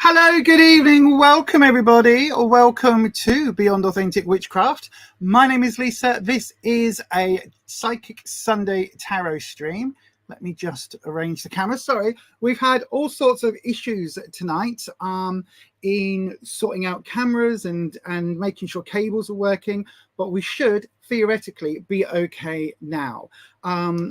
Hello, good evening. Welcome, everybody, or welcome to Beyond Authentic Witchcraft. My name is Lisa. This is a Psychic Sunday Tarot stream. Let me just arrange the camera. Sorry, we've had all sorts of issues tonight in sorting out cameras and making sure cables are working, but we should theoretically be okay now.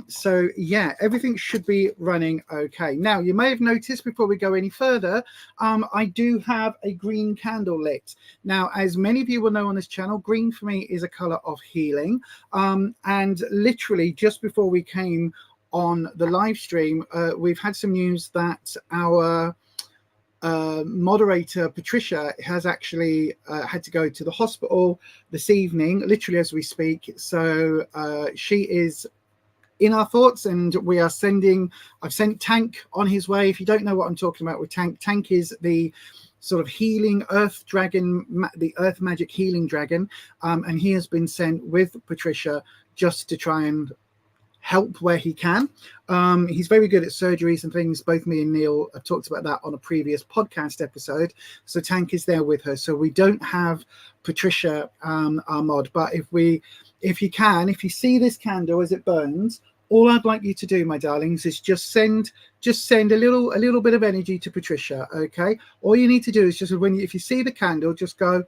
So yeah, everything should be running okay. Now, you may have noticed before we go any further, I do have a green candle lit. Now, as many of you will know on this channel, green for me is a color of healing. And literally just before we came on the live stream, we've had some news that our moderator Patricia has actually had to go to the hospital this evening, literally as we speak. So she is in our thoughts, and we are I've sent Tank on his way. If you don't know what I'm talking about with Tank is the sort of healing earth dragon, the earth magic healing dragon, and he has been sent with Patricia just to try and help where he can. He's very good at surgeries and things. Both me and Neil have talked about that on a previous podcast episode. So Tank is there with her. So we don't have Patricia, our mod, but if you see this candle as it burns, all I'd like you to do, my darlings, is just send a little bit of energy to Patricia. Okay, all you need to do is just if you see the candle, just go,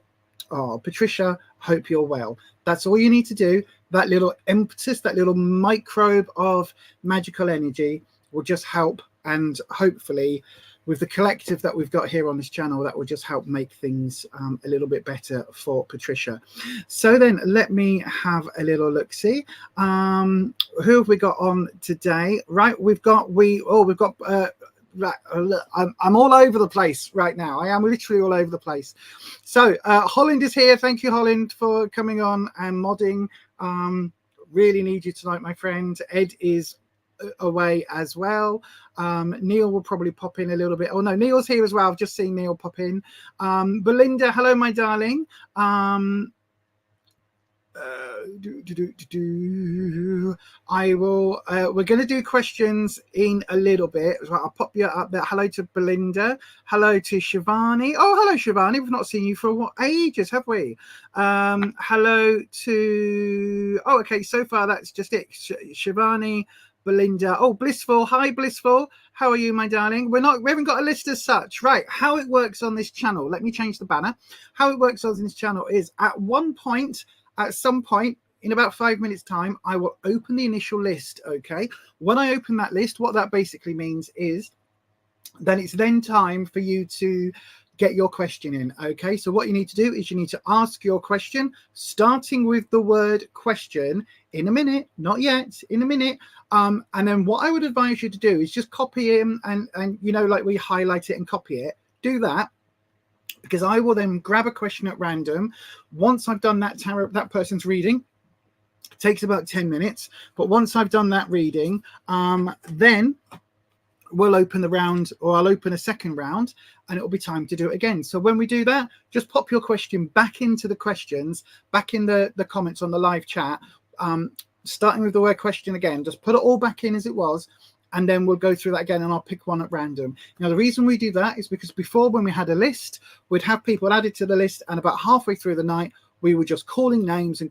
"Oh, Patricia, hope you're well." That's all you need to do. That little impetus, that little microbe of magical energy will just help, and hopefully with the collective that we've got here on this channel, that will just help make things a little bit better for Patricia. So then let me have a little look see. Who have we got on today? Right, we've got I'm all over the place right now. I am literally all over the place. So Holland is here. Thank you, Holland, for coming on and modding. Really need you tonight, my friend. Ed is away as well. Neil will probably pop in a little bit. Oh no, Neil's here as well. I've just seen Neil pop in. Belinda, hello, my darling. I will we're going to do questions in a little bit. I'll pop you up there. Hello to Belinda, hello to Shivani. Oh, hello Shivani, we've not seen you for ages, have we? Hello to, oh okay, so far that's just it. Shivani, Belinda. Oh, Blissful, hi Blissful, how are you, my darling? We haven't got a list as such. Right, how it works on this channel, let me change the banner. How it works on this channel is at some point in about 5 minutes time, I will open the initial list. Okay, when I open that list, what that basically means is then it's then time for you to get your question in. Okay, so what you need to do is you need to ask your question, starting with the word question, in a minute, not yet, in a minute. And then what I would advise you to do is just copy in and you know, like we highlight it and copy it. Do that, because I will then grab a question at random. Once I've done that person's reading, it takes about 10 minutes. But once I've done that reading, then we'll open the round, or I'll open a second round, and it'll be time to do it again. So when we do that, just pop your question back into the questions, back in the comments on the live chat, starting with the word question again. Just put it all back in as it was, and then we'll go through that again, and I'll pick one at random. Now, the reason we do that is because before, when we had a list, we'd have people added to the list, and about halfway through the night, we were just calling names and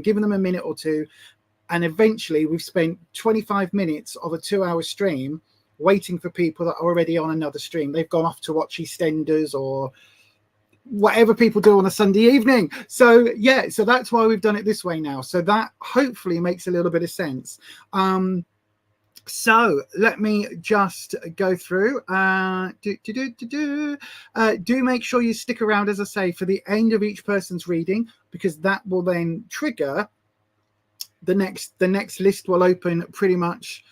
giving them a minute or two. And eventually we've spent 25 minutes of a 2-hour stream waiting for people that are already on another stream. They've gone off to watch EastEnders or whatever people do on a Sunday evening. So yeah, so that's why we've done it this way now. So that hopefully makes a little bit of sense. So let me just go through. Do make sure you stick around, as I say, for the end of each person's reading, because that will then trigger the next list will open pretty much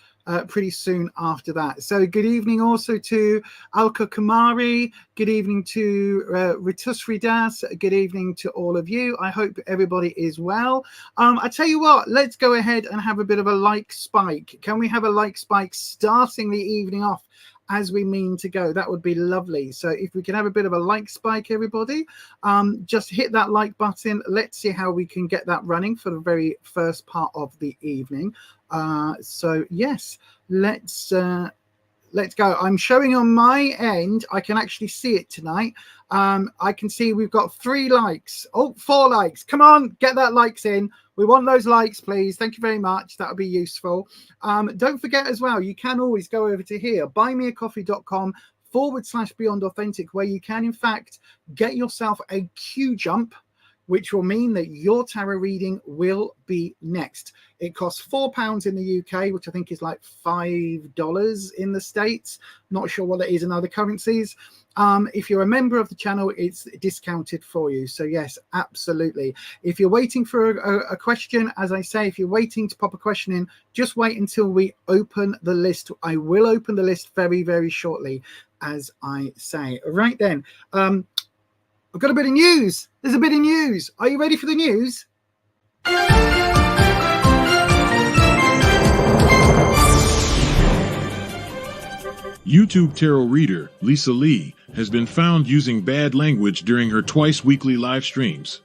pretty soon after that. So good evening also to Alka Kamari. Good evening to Ritus Ridas. Good evening to all of you. I hope everybody is well. I tell you what, let's go ahead and have a bit of a like spike. Can we have a like spike starting the evening off as we mean to go? That would be lovely. So if we can have a bit of a like spike, everybody, just hit that like button. Let's see how we can get that running for the very first part of the evening. So yes, let's go. I'm showing on my end. I can actually see it tonight. I can see we've got 3 likes. Oh, 4 likes. Come on, get that likes in. We want those likes, please. Thank you very much. That would be useful. Don't forget as well, you can always go over to here, buymeacoffee.com/Beyond Authentic, where you can in fact get yourself a queue jump, which will mean that your tarot reading will be next. It costs £4 in the UK, which I think is like $5 in the States. Not sure what that is in other currencies. If you're a member of the channel, it's discounted for you. So yes, absolutely. If you're waiting for a question, as I say, if you're waiting to pop a question in, just wait until we open the list. I will open the list very, very shortly, as I say. Right then. I've got a bit of news. There's a bit of news. Are you ready for the news? YouTube tarot reader Lisa Lee has been found using bad language during her twice-weekly live streams.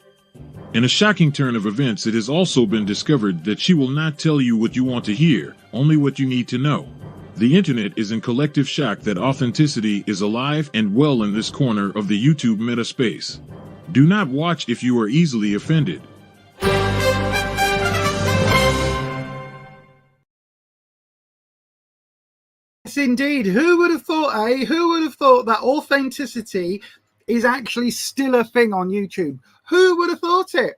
In a shocking turn of events, it has also been discovered that she will not tell you what you want to hear, only what you need to know. The internet is in collective shock that authenticity is alive and well in this corner of the YouTube meta space. Do not watch if you are easily offended. Yes, indeed. Who would have thought, eh? Who would have thought that authenticity is actually still a thing on YouTube? Who would have thought it?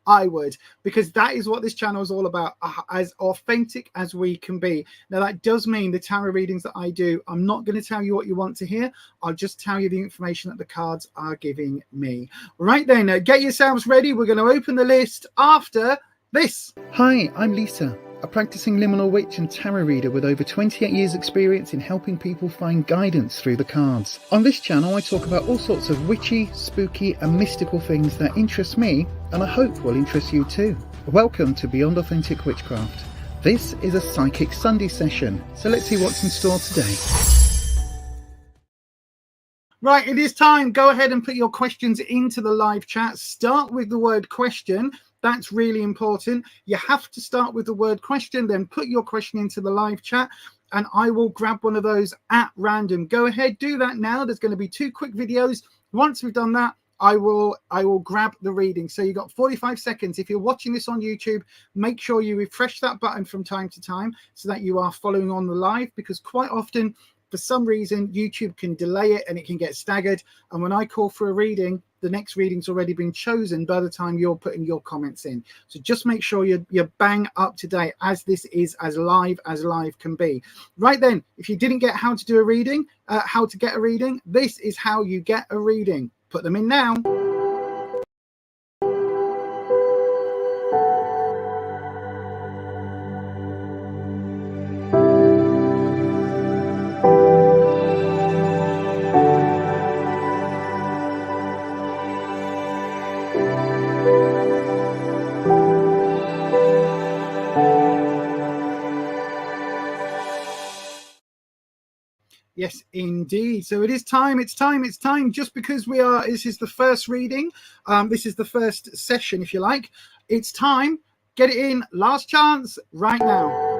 I would, because that is what this channel is all about, as authentic as we can be. Now, that does mean the tarot readings that I do, I'm not going to tell you what you want to hear. I'll just tell you the information that the cards are giving me. Right then, get yourselves ready. We're going to open the list after this. Hi, I'm Lisa. a practicing liminal witch and tarot reader with over 28 years experience in helping people find guidance through the cards. On this channel I talk about all sorts of witchy, spooky and mystical things that interest me and I hope will interest you too. Welcome to Beyond Authentic Witchcraft. This is a Psychic Sunday session, so let's see what's in store today. Right, it is time. Go ahead and put your questions into the live chat. Start with the word question. That's really important. You have to start with the word question, then put your question into the live chat and I will grab one of those at random. Go ahead, do that now. There's going to be 2 quick videos. Once we've done that, I will grab the reading. So you've got 45 seconds. If you're watching this on YouTube, make sure you refresh that button from time to time so that you are following on the live, because quite often, for some reason, YouTube can delay it and it can get staggered. And when I call for a reading, the next reading's already been chosen by the time you're putting your comments in. So just make sure you're bang up to date, as this is as live can be. Right then, if you didn't get how to do a reading, how to get a reading, this is how you get a reading. Put them in now. Yes, indeed. So it is time. It's time. Just because this is the first reading. This is the first session, if you like. It's time. Get it in. Last chance right now.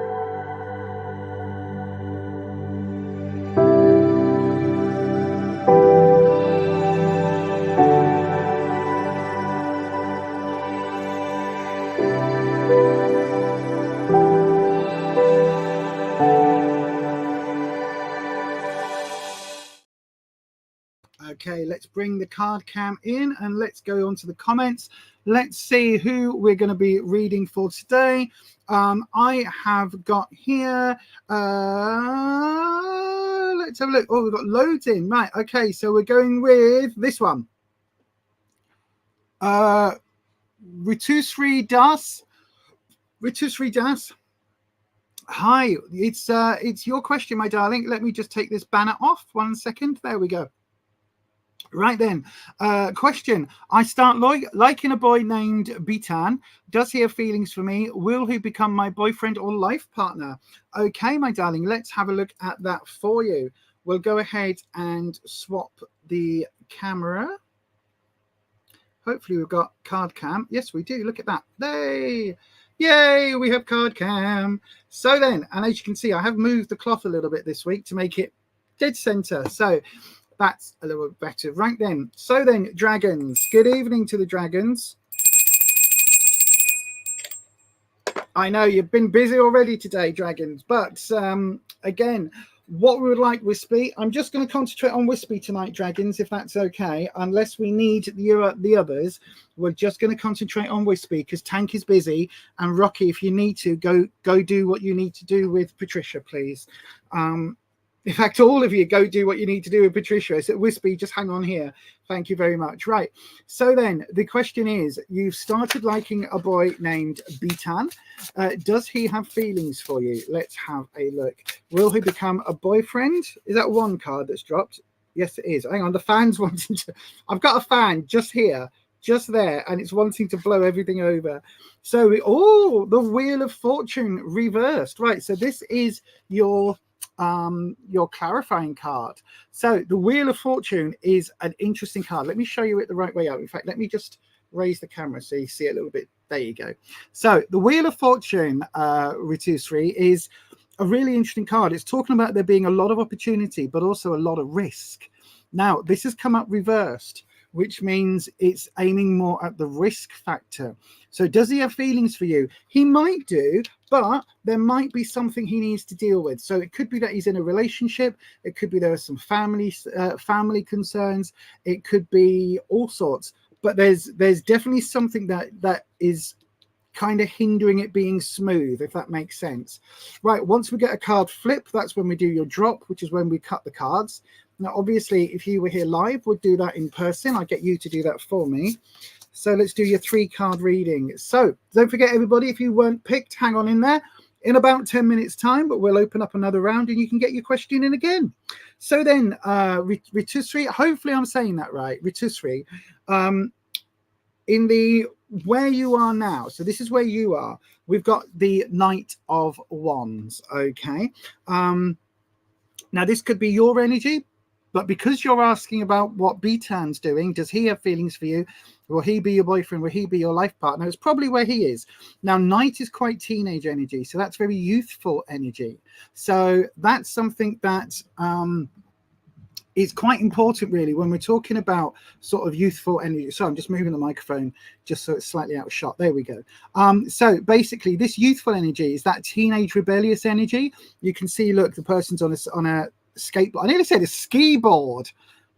Okay, let's bring the card cam in and let's go on to the comments. Let's see who we're going to be reading for today. I have got here, let's have a look. Oh, we've got loads in. Right, okay, so we're going with this one. Ritusri Das. Hi, it's your question, my darling. Let me just take this banner off. 1 second. There we go. Right then, question. I start liking a boy named Bitan. Does he have feelings for me? Will he become my boyfriend or life partner? Okay, my darling, let's have a look at that for you. We'll go ahead and swap the camera. Hopefully we've got card cam. Yes, we do. Look at that. Yay, we have card cam. So then, and as you can see, I have moved the cloth a little bit this week to make it dead center. So that's a little bit better. Right then. So then, dragons. Good evening to the dragons. I know you've been busy already today, dragons. But again, what we would like, Wispy, I'm just going to concentrate on Wispy tonight, dragons, if that's okay. Unless we need the others, we're just going to concentrate on Wispy because Tank is busy. And Rocky, if you need to, go do what you need to do with Patricia, please. In fact, all of you go do what you need to do with Patricia. So Wispy, just hang on here. Thank you very much. Right. So then the question is, you've started liking a boy named Bitan. Does he have feelings for you? Let's have a look. Will he become a boyfriend? Is that one card that's dropped? Yes, it is. Hang on. The fan's wanting to... I've got a fan just here, just there, and it's wanting to blow everything over. So, the Wheel of Fortune reversed. Right. So this is your clarifying card. So the Wheel of Fortune is an interesting card. Let me show you it the right way out. In fact, let me just raise the camera so you see it a little bit. There you go. So the Wheel of Fortune, Ritusri, is a really interesting card. It's talking about there being a lot of opportunity, but also a lot of risk. Now, this has come up reversed, which means it's aiming more at the risk factor. So does he have feelings for you? He might do, but there might be something he needs to deal with. So it could be that he's in a relationship. It could be there are some family concerns. It could be all sorts. But there's definitely something that is kind of hindering it being smooth, if that makes sense. Right, once we get a card flip, that's when we do your drop, which is when we cut the cards. Now, obviously, if you were here live, we'd do that in person. I'd get you to do that for me. So let's do your 3-card reading. So don't forget, everybody, if you weren't picked, hang on in there. in about 10 minutes time, but we'll open up another round and you can get your question in again. So then Ritusri, hopefully I'm saying that right, Ritusri, in the where you are now, so this is where you are, we've got the Knight of Wands. Okay, now this could be your energy, but because you're asking about what Bitan's doing, does he have feelings for you? Will he be your boyfriend? Will he be your life partner? It's probably where he is. Now, Knight is quite teenage energy, so that's very youthful energy. So that's something that is quite important, really, when we're talking about sort of youthful energy. So I'm just moving the microphone just so it's slightly out of shot. There we go. So basically, this youthful energy is that teenage rebellious energy. You can see, look, the person's on a skateboard. I nearly said a ski board.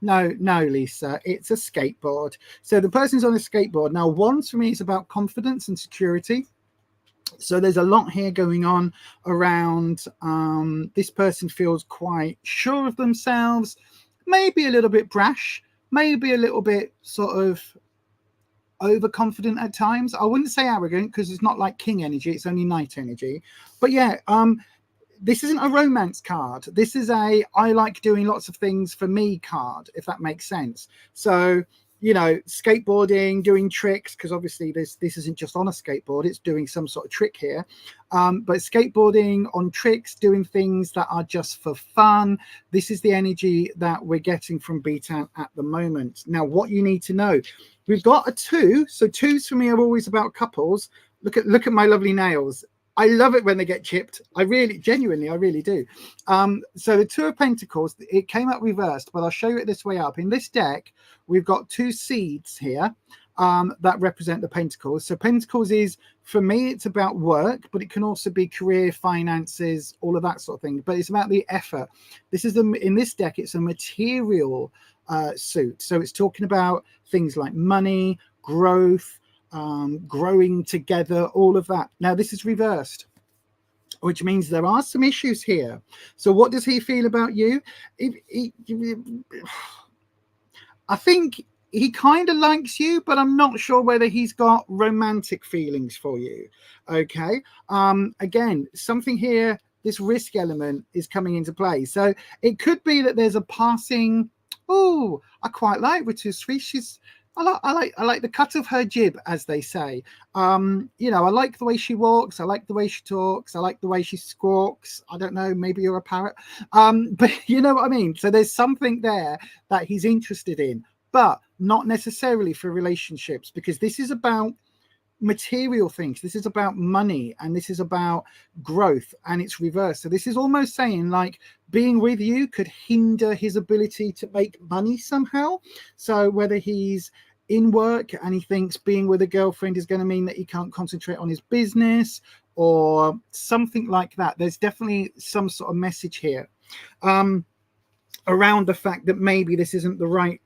No, Lisa, it's a skateboard. So the person's on a skateboard. Now, Wands for me is about confidence and security. So there's a lot here going on around this person feels quite sure of themselves, maybe a little bit brash, maybe a little bit sort of overconfident at times. I wouldn't say arrogant because it's not like king energy, it's only knight energy. But yeah, this isn't a romance card. This is a I like doing lots of things for me card, if that makes sense. So, you know, skateboarding, doing tricks, because obviously this isn't just on a skateboard, it's doing some sort of trick here. But skateboarding on tricks, doing things that are just for fun. This is the energy that we're getting from Bitan at the moment. Now, what you need to know, we've got a 2. So 2s for me are always about couples. Look at my lovely nails. I love it when they get chipped. I really, genuinely, I really do. So the 2 of Pentacles, it came up reversed, but I'll show you it this way up. In this deck, we've got 2 seeds here that represent the Pentacles. So Pentacles is, for me, it's about work, but it can also be career, finances, all of that sort of thing. But it's about the effort. This is in this deck, it's a material suit. So it's talking about things like money, growth, growing together, all of that. Now this is reversed, which means there are some issues here. So what does he feel about you? I think he kind of likes you, but I'm not sure whether he's got romantic feelings for you. Okay, again, something here, this risk element is coming into play. So it could be that there's a passing, oh, I quite like Ritusri. I like the cut of her jib, as they say. You know, I like the way she walks. I like the way she talks. I like the way she squawks. I don't know, maybe you're a parrot. But you know what I mean? So there's something there that he's interested in, but not necessarily for relationships, because this is about material things. This is about money, and this is about growth, and it's reversed. So this is almost saying like being with you could hinder his ability to make money somehow. So whether he's in work and he thinks being with a girlfriend is going to mean that he can't concentrate on his business or something like that, there's definitely some sort of message here around the fact that maybe this isn't the right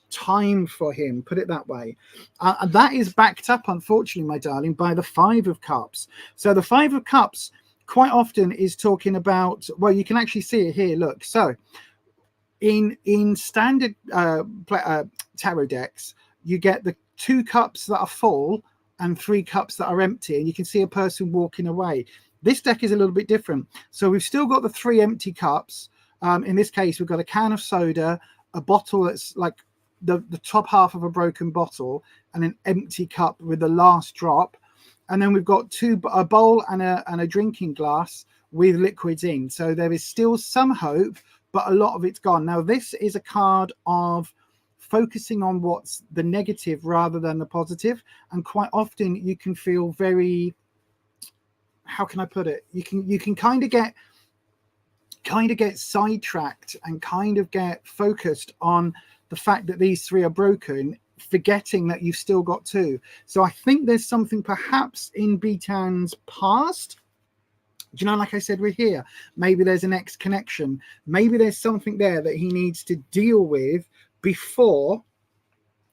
time for him, put it that way. And that is backed up, unfortunately, my darling, by the 5 of Cups. So the 5 of Cups quite often is talking about, well, you can actually see it here, look. So in standard tarot decks, you get the 2 cups that are full and 3 cups that are empty, and you can see a person walking away. This deck is a little bit different. So we've still got the 3 empty cups. In this case, we've got a can of soda, a bottle that's like the top half of a broken bottle, and an empty cup with the last drop. And then we've got a bowl and a drinking glass with liquids in. So there is still some hope, but a lot of it's gone. Now, this is a card of focusing on what's the negative rather than the positive. And quite often you can feel very, how can I put it? You can kind of get sidetracked and kind of get focused on the fact that these 3 are broken, forgetting that you've still got 2. So I think there's something perhaps in Bitan's past. Do you know, like I said, we're here. Maybe there's an ex connection. Maybe there's something there that he needs to deal with before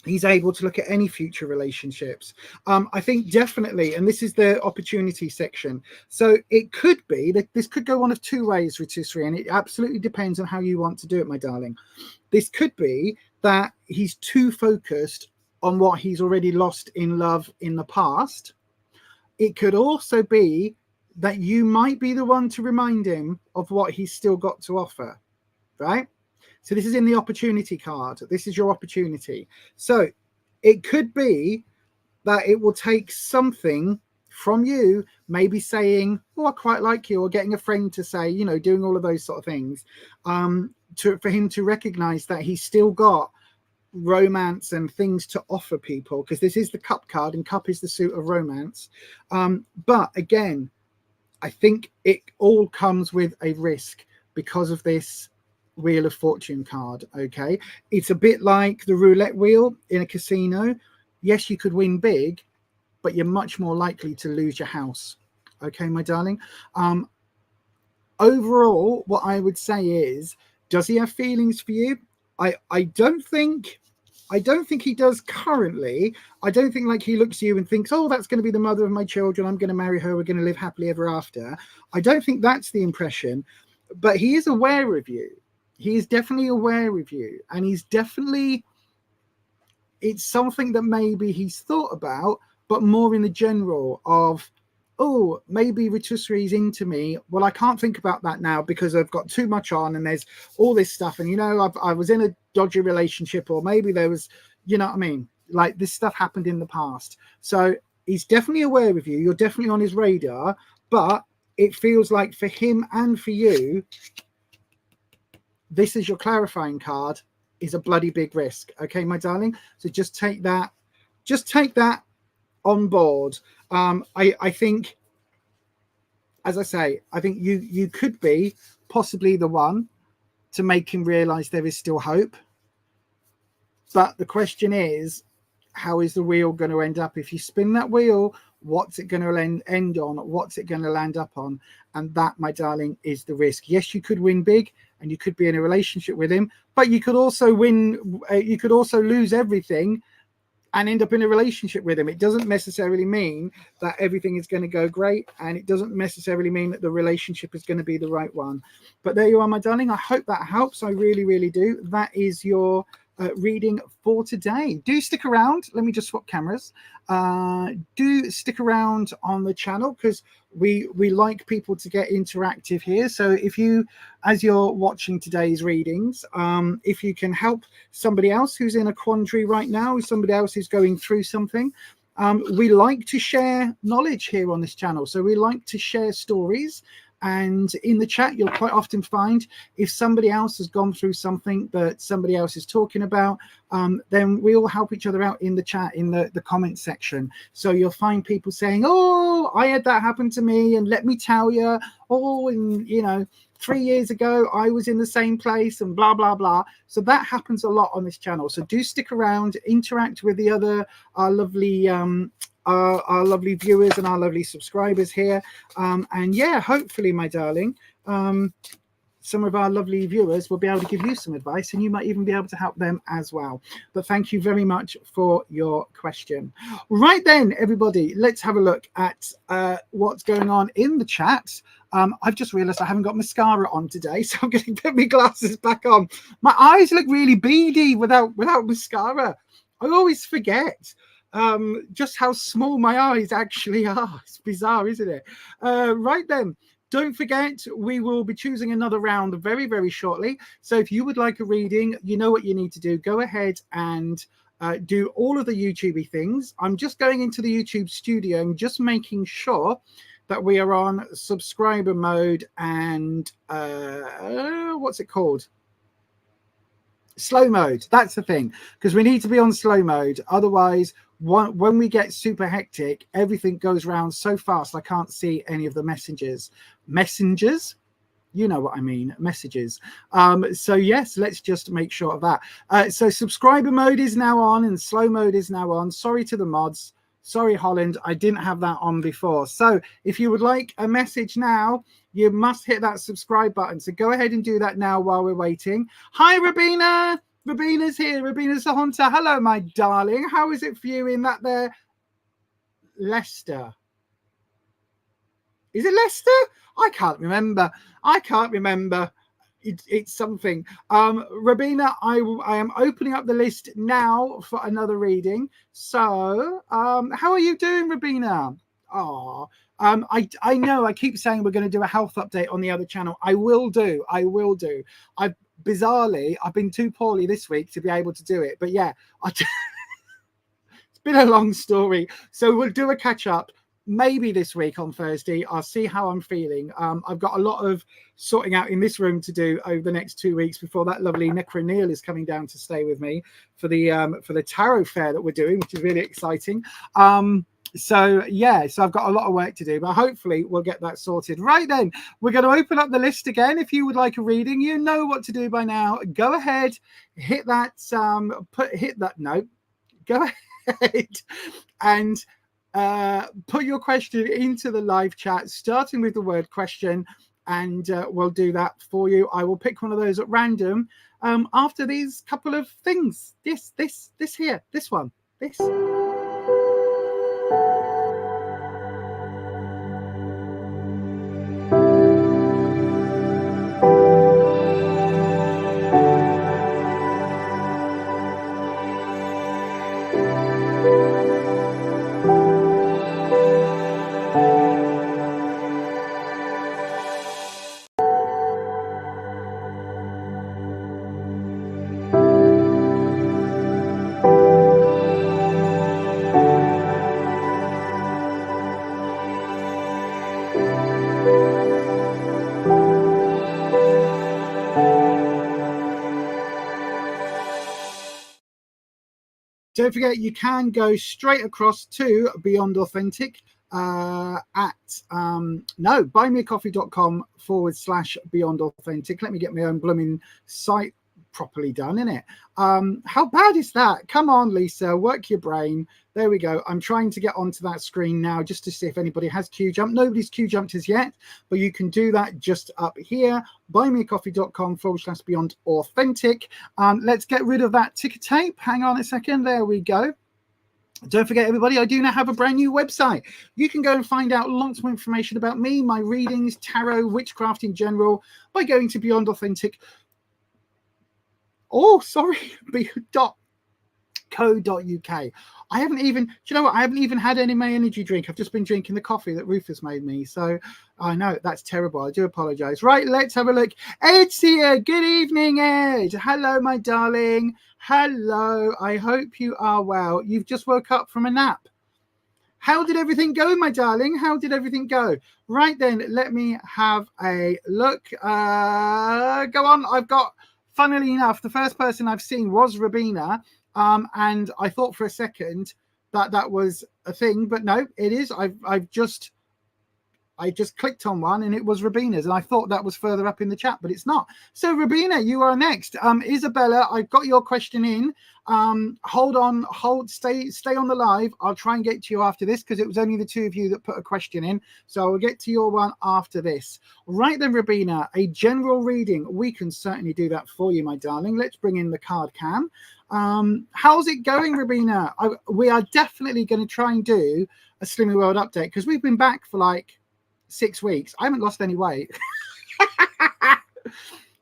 he's able to look at any future relationships. I think definitely, and this is the opportunity section. So it could be that this could go one of 2 ways, Ritusri, and it absolutely depends on how you want to do it, my darling. This could be that he's too focused on what he's already lost in love in the past. It could also be that you might be the one to remind him of what he's still got to offer, right? So this is in the opportunity card. This is your opportunity. So it could be that it will take something from you, maybe saying, oh, I quite like you, or getting a friend to say, you know, doing all of those sort of things, for him to recognize that he's still got romance and things to offer people, because this is the Cup card, and Cup is the suit of romance. But again, I think it all comes with a risk because of this Wheel of Fortune card. Okay, it's a bit like the roulette wheel in a casino. Yes, you could win big, but you're much more likely to lose your house. Okay, my darling. Overall, what I would say is, does he have feelings for you? I don't think he does currently. I don't think like he looks at you and thinks, oh, that's going to be the mother of my children, I'm going to marry her, we're going to live happily ever after. I don't think that's the impression, but he is aware of you. He is definitely aware of you, and he's definitely, it's something that maybe he's thought about, but more in the general of, oh, maybe Rotisserie's into me. Well, I can't think about that now because I've got too much on and there's all this stuff. And, you know, I was in a dodgy relationship, or maybe there was, you know what I mean? Like, this stuff happened in the past. So he's definitely aware of you. You're definitely on his radar, but it feels like for him and for you, this is your clarifying card, is a bloody big risk. Okay, my darling. So just take that on board. I think, as I say, I think you could be possibly the one to make him realize there is still hope. But the question is, how is the wheel going to end up? If you spin that wheel, what's it going to end on? What's it going to land up on? And that, my darling, is the risk. Yes, you could win big and you could be in a relationship with him, but you could also win, you could also lose everything and end up in a relationship with him. It doesn't necessarily mean that everything is going to go great, and it doesn't necessarily mean that the relationship is going to be the right one. But there you are, my darling. I hope that helps. I really, really do. That is your reading for today. Do stick around. Let me just swap cameras. Do stick around on the channel, because we like people to get interactive here. So if you, as you're watching today's readings, if you can help somebody else who's in a quandary right now, somebody else who's going through something, we like to share knowledge here on this channel. So we like to share stories. And in the chat, you'll quite often find if somebody else has gone through something that somebody else is talking about, then we all help each other out in the chat, in the comment section. So you'll find people saying, oh, I had that happen to me, and let me tell you, oh, and, you know, 3 years ago, I was in the same place, and blah, blah, blah. So that happens a lot on this channel. So do stick around, interact with the other lovely our lovely viewers and our lovely subscribers here, and yeah, hopefully, my darling, some of our lovely viewers will be able to give you some advice, and you might even be able to help them as well. But thank you very much for your question. Right then, everybody, let's have a look at what's going on in the chat. I've just realized I haven't got mascara on today, so I'm going to put my glasses back on. My eyes look really beady without mascara. I always forget just how small my eyes actually are. It's bizarre, isn't it? Right then, don't forget, we will be choosing another round very, very shortly. So if you would like a reading, you know what you need to do. Go ahead and do all of the YouTubey things. I'm just going into the YouTube studio and just making sure that we are on subscriber mode and what's it called? Slow mode. That's the thing, because we need to be on slow mode. Otherwise, when we get super hectic, everything goes round so fast I can't see any of the messages. You know what I mean, messages. So yes, let's just make sure of that. So subscriber mode is now on and slow mode is now on. Sorry to the mods. Sorry, Holland, I didn't have that on before. So if you would like a message now, you must hit that subscribe button. So go ahead and do that now while we're waiting. Hi, Rabina. Rabina's here. Rabina's the hunter. Hello, my darling. How is it for you in that there? Leicester. Is it Leicester? I can't remember. It's something. Rabina, I am opening up the list now for another reading. So how are you doing, Rabina? Oh, I know I keep saying we're going to do a health update on the other channel. I will do. I've been too poorly this week to be able to do it. But yeah, it's been a long story. So we'll do a catch up maybe this week on Thursday. I'll see how I'm feeling. I've got a lot of sorting out in this room to do over the next 2 weeks before that lovely Necro Neil is coming down to stay with me for the tarot fair that we're doing, which is really exciting. So yeah, so I've got a lot of work to do, but hopefully we'll get that sorted. Right then, we're going to open up the list again. If you would like a reading, you know what to do by now. Go ahead, hit that note. Go ahead and put your question into the live chat, starting with the word question, and we'll do that for you. I will pick one of those at random after these couple of things. This one. Don't forget, you can go straight across to Beyond Authentic at buymeacoffee.com/Beyond Authentic. Let me get my own blooming site properly done, innit? How bad is that? Come on, Lisa, work your brain. There we go. I'm trying to get onto that screen now just to see if anybody has Q jumped. Nobody's Q jumped as yet, but you can do that just up here. buymeacoffee.com/Beyond Authentic. Let's get rid of that ticker tape. Hang on a second. There we go. Don't forget, everybody, I do now have a brand new website. You can go and find out lots more information about me, my readings, tarot, witchcraft in general, by going to Beyond Authentic. .co.uk. I haven't even, do you know what? I haven't even had any of my energy drink. I've just been drinking the coffee that Rufus made me. So I know that's terrible. I do apologize. Right, let's have a look. Ed's here. Good evening, Ed. Hello, my darling. Hello. I hope you are well. You've just woke up from a nap. How did everything go, my darling? How did everything go? Right then, let me have a look. Go on. I've got, funnily enough, the first person I've seen was Rabina. And I thought for a second that was a thing, but no, it is. I just clicked on one and it was Rabina's, and I thought that was further up in the chat, but it's not. So Rabina, you are next. Isabella, I've got your question in. Hold on, stay on the live. I'll try and get to you after this because it was only the two of you that put a question in. So I'll get to your one after this. Right then, Rabina, a general reading. We can certainly do that for you, my darling. Let's bring in the card cam. How's it going, Rabina? We are definitely going to try and do a Slimming World update because we've been back for like 6 weeks. I haven't lost any weight.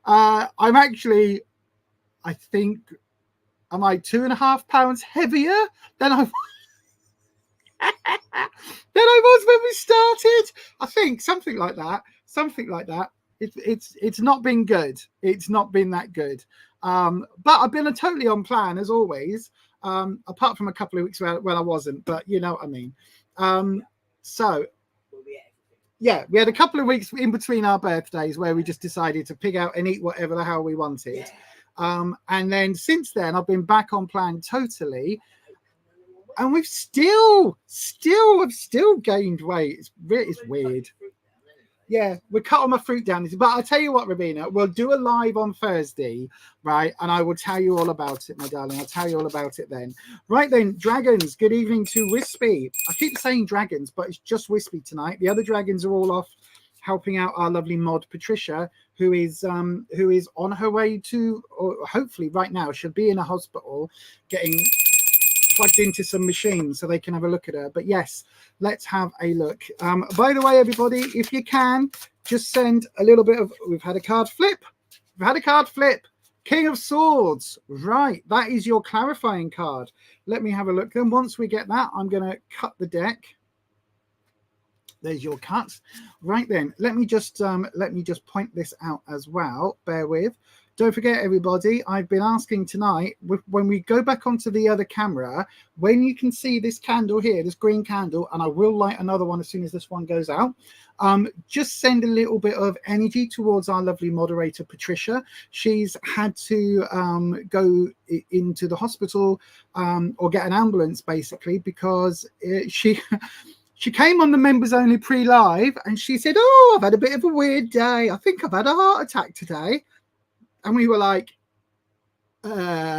I'm actually, I think, am I 2.5 pounds heavier than I was when we started? I think something like that. It's not been good. It's not been that good. But I've been totally on plan as always. Apart from a couple of weeks when I wasn't, but you know what I mean. So yeah, we had a couple of weeks in between our birthdays where we just decided to pig out and eat whatever the hell we wanted. And then since then, I've been back on plan totally. And we've still gained weight. It's weird. Yeah, we're cutting my fruit down. But I'll tell you what, Rabina, we'll do a live on Thursday, right? And I will tell you all about it, my darling. I'll tell you all about it then. Right then, dragons, good evening to Wispy. I keep saying dragons, but it's just Wispy tonight. The other dragons are all off helping out our lovely mod, Patricia, who is on her way to, or hopefully right now, she'll be in a hospital getting plugged into some machines so they can have a look at her. But yes, let's have a look. By the way, everybody, if you can just send a little bit of, we've had a card flip. King of Swords, right? That is your clarifying card. Let me have a look. Then once we get that, I'm going to cut the deck. There's your cut. Right then, let me just point this out as well. Bear with. Don't forget, everybody, I've been asking tonight, when we go back onto the other camera, when you can see this candle here, this green candle, and I will light another one as soon as this one goes out, just send a little bit of energy towards our lovely moderator, Patricia. She's had to go into the hospital or get an ambulance, basically, because she came on the members only pre-live and she said, oh, I've had a bit of a weird day. I think I've had a heart attack today. And we were like, what?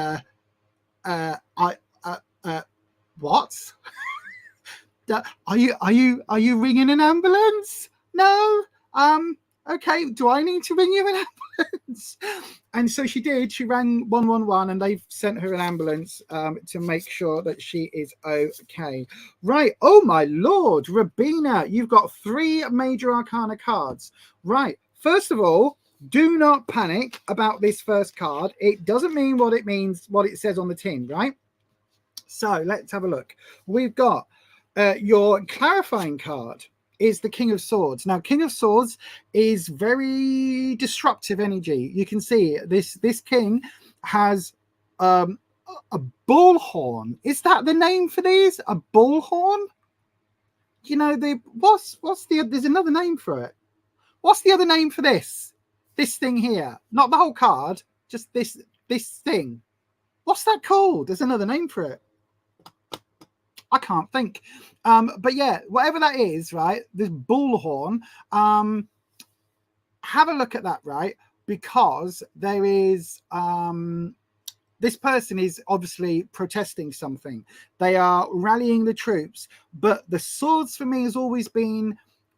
Are you ringing an ambulance? No. Okay. Do I need to ring you an ambulance? And so she did. She rang 111 and they've sent her an ambulance to make sure that she is okay. Right. Oh my Lord, Rabina, you've got 3 major arcana cards. Right. First of all, do not panic about this first card. It doesn't mean what it means, what it says on the tin, right? So let's have a look. We've got your clarifying card is the King of Swords. Now, King of Swords is very disruptive energy. You can see this king has a bullhorn. Is that the name for these? A bullhorn? You know, what's the, there's another name for it. What's the other name for this? This thing here, not the whole card, just this thing. What's that called? There's another name for it. I can't think. But yeah, whatever that is, right? This bullhorn. Have a look at that, right? Because there is this person is obviously protesting something. They are rallying the troops, but the swords for me has always been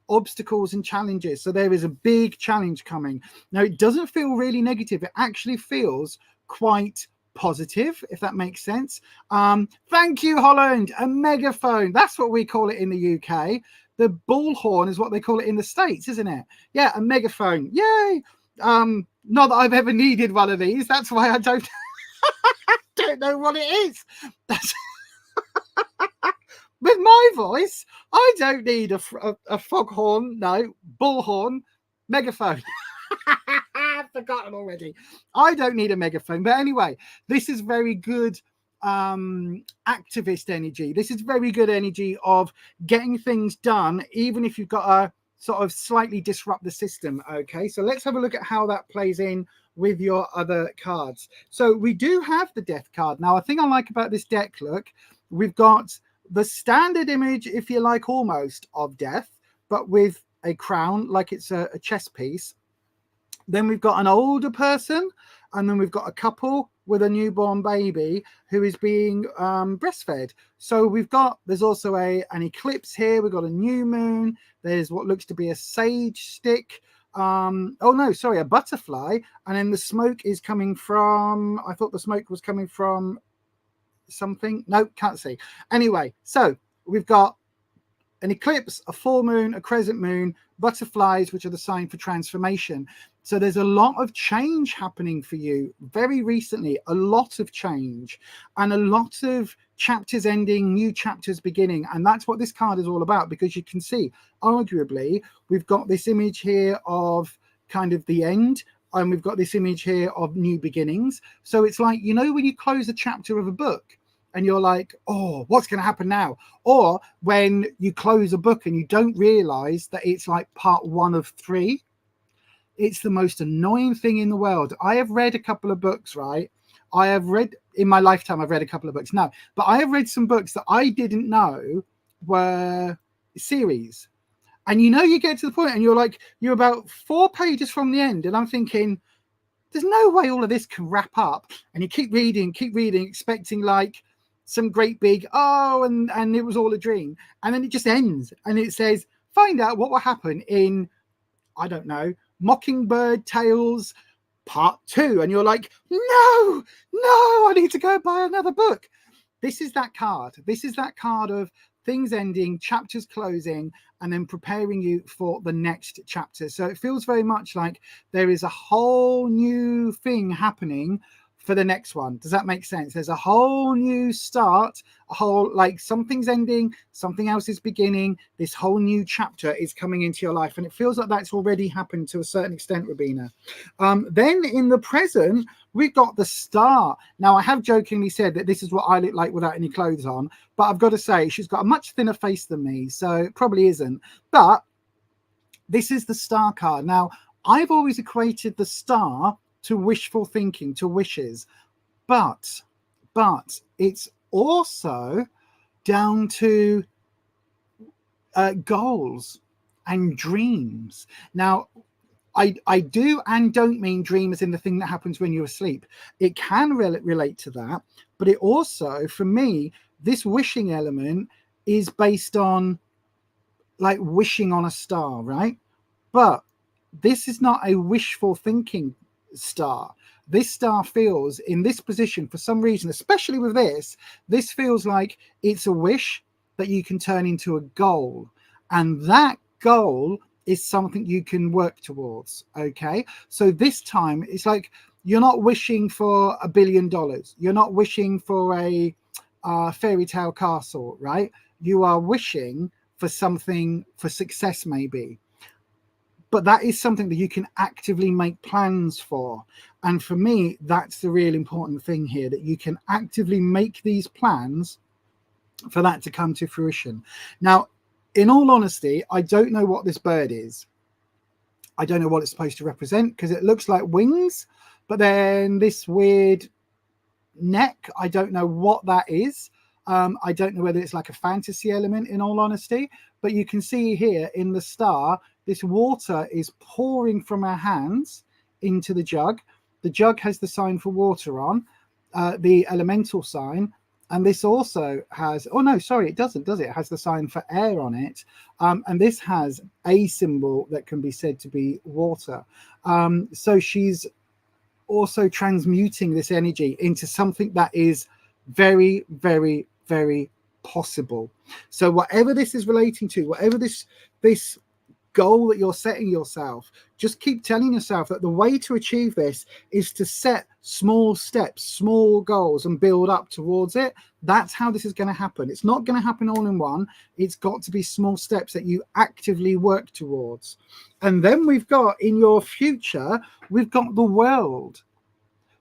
obstacles and challenges. So there is a big challenge coming. Now, it doesn't feel really negative. It actually feels quite positive, if that makes sense. Thank you, Holland. A megaphone. That's what we call it in the UK. The bullhorn is what they call it in the States, isn't it? Yeah, a megaphone. Yay. Not that I've ever needed one of these. That's why I don't don't know what it is. That's with my voice, I don't need a foghorn, no, bullhorn, megaphone. I've forgotten already. I don't need a megaphone. But anyway, this is very good activist energy. This is very good energy of getting things done, even if you've got to sort of slightly disrupt the system. Okay, so let's have a look at how that plays in with your other cards. So we do have the death card. Now, a thing I like about this deck, look, we've got the standard image, if you like, almost of death, but with a crown, like it's a chess piece. Then we've got an older person, and then we've got a couple with a newborn baby who is being breastfed. So there's also an eclipse here. We've got a new moon. There's what looks to be a sage stick. A butterfly. And then the smoke is coming from, I thought the smoke was coming from something. No, can't see. Anyway, so we've got an eclipse, a full moon, a crescent moon, butterflies, which are the sign for transformation. So there's a lot of change happening for you very recently, a lot of change and a lot of chapters ending, new chapters beginning. And that's what this card is all about, because you can see, arguably, we've got this image here of kind of the end, and we've got this image here of new beginnings. So it's like, you know, when you close a chapter of a book and you're like, oh, what's going to happen now? Or when you close a book and you don't realize that it's like part 1 of 3. It's the most annoying thing in the world. I have read a couple of books, right? I have read, in my lifetime, I've read a couple of books. No, but I have read some books that I didn't know were series. And you know, you get to the point and you're like, you're about 4 pages from the end. And I'm thinking, there's no way all of this can wrap up. And you keep reading, expecting like some great big, and it was all a dream. And then it just ends. And it says, find out what will happen in, I don't know, Mockingbird Tales Part 2. And you're like, no, I need to go buy another book. This is that card. This is that card of things ending, chapters closing, and then preparing you for the next chapter. So it feels very much like there is a whole new thing happening for the next one. Does that make sense? There's a whole new start, a whole, like, something's ending, something else is beginning. This whole new chapter is coming into your life, and it feels like that's already happened to a certain extent, Rabina. Then in the present, we've got the star. Now, I have jokingly said that this is what I look like without any clothes on, but I've got to say she's got a much thinner face than me, so it probably isn't. But this is the star card. Now, I've always equated the star to wishful thinking, to wishes, but it's also down to goals and dreams. Now, I do and don't mean dream as in the thing that happens when you're asleep. It can relate to that, but it also, for me, this wishing element is based on like wishing on a star, right? But this is not a wishful thinking star. This star feels in this position for some reason, especially with this feels like it's a wish that you can turn into a goal, and that goal is something you can work towards. Okay, so this time it's like you're not wishing for $1 billion, you're not wishing for a fairy tale castle, right? You are wishing for something, for success maybe, but that is something that you can actively make plans for. And for me, that's the real important thing here, that you can actively make these plans for that to come to fruition. Now, in all honesty, I don't know what this bird is. I don't know what it's supposed to represent, because it looks like wings, but then this weird neck, I don't know what that is. I don't know whether it's like a fantasy element, in all honesty, but you can see here in the star, this water is pouring from her hands into the jug. The jug has the sign for water on, the elemental sign. And this also has, oh no, sorry, it doesn't, does it? It has the sign for air on it. And this has a symbol that can be said to be water. So she's also transmuting this energy into something that is very, very, very possible. So whatever this is relating to, whatever this goal that you're setting yourself, just keep telling yourself that the way to achieve this is to set small steps, small goals, and build up towards it. That's how this is going to happen. It's not going to happen all in one. It's got to be small steps that you actively work towards. And then we've got, in your future, we've got the world.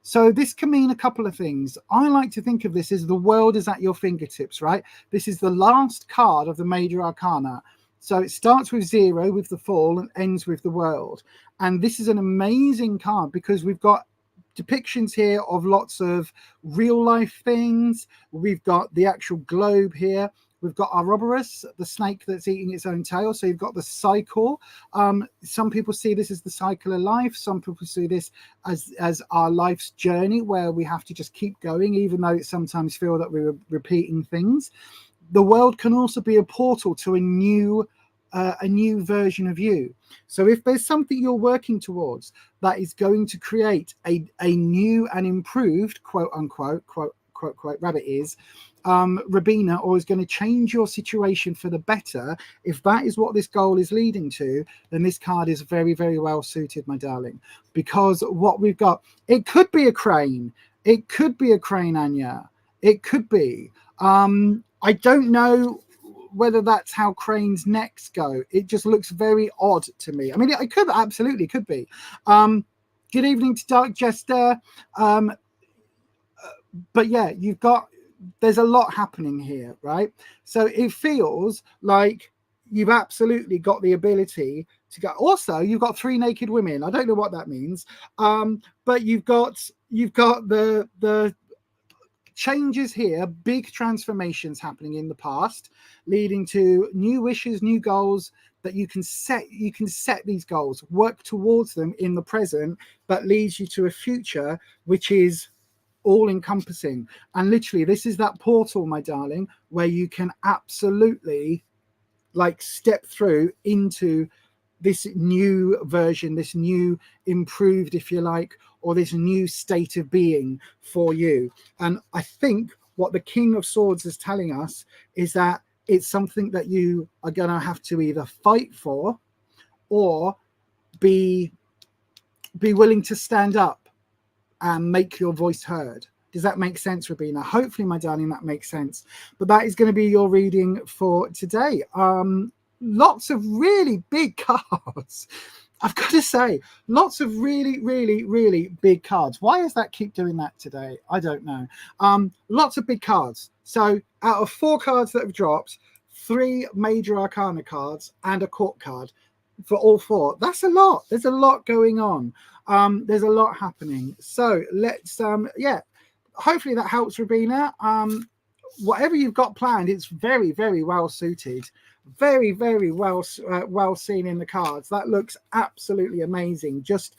So this can mean a couple of things. I like to think of this as the world is at your fingertips, right? This is the last card of the major arcana. So it starts with 0, with the fall, and ends with the world. And this is an amazing card because we've got depictions here of lots of real life things. We've got the actual globe here. We've got Ouroboros, the snake that's eating its own tail. So you've got the cycle. Some people see this as the cycle of life. Some people see this as our life's journey, where we have to just keep going, even though it sometimes feels that we're repeating things. The world can also be a portal to a new version of you. So if there's something you're working towards that is going to create a new and improved, quote unquote, quote rabbit ears, Rabina, or is going to change your situation for the better, if that is what this goal is leading to, then this card is very, very well suited, my darling. Because what we've got, it could be a crane. It could be a crane, Anya. It could be. I don't know whether that's how cranes' necks go. It just looks very odd to me. I mean, it could, absolutely could be. Good evening to Dark Jester. But yeah, there's a lot happening here, right? So it feels like you've absolutely got the ability to go. Also, you've got 3 naked women. I don't know what that means. But you've got the changes here, big transformations happening in the past, leading to new wishes, new goals that you can set. You can set these goals, work towards them in the present, that leads you to a future which is all encompassing. And literally, this is that portal, my darling, where you can absolutely like step through into this new version, this new improved, if you like, or this new state of being for you. And I think what the King of Swords is telling us is that it's something that you are going to have to either fight for or be willing to stand up and make your voice heard. Does that make sense, Rabina? Hopefully, my darling, that makes sense. But that is going to be your reading for today. Lots of really big cards. I've got to say, lots of really, really, really big cards. Why does that keep doing that today? I don't know. Lots of big cards. So out of 4 cards that have dropped, 3 major arcana cards and a court card for all 4. That's a lot. There's a lot going on. There's a lot happening. So let's, yeah, hopefully that helps, Rabina. Whatever you've got planned, it's very, very well suited. Very, very well seen in the cards. That looks absolutely amazing. Just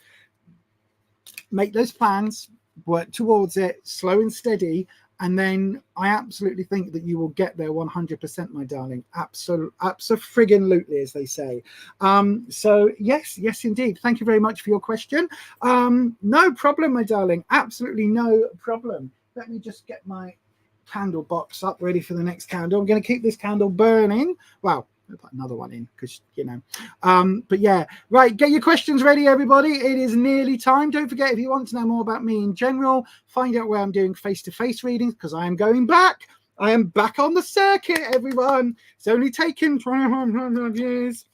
make those plans, work towards it, slow and steady, and then I absolutely think that you will get there 100%, my darling. Abso-friggin-lutely, as they say. So yes, indeed. Thank you very much for your question. No problem, my darling. Absolutely no problem. Let me just get my candle box up, ready for the next candle. I'm going to keep this candle burning. Well, I'll put another one in because, you know, but yeah, right, get your questions ready, everybody. It is nearly time. Don't forget, if you want to know more about me in general, find out where I'm doing face-to-face readings, because I am going back. I am back on the circuit, everyone. It's only taken 25 years.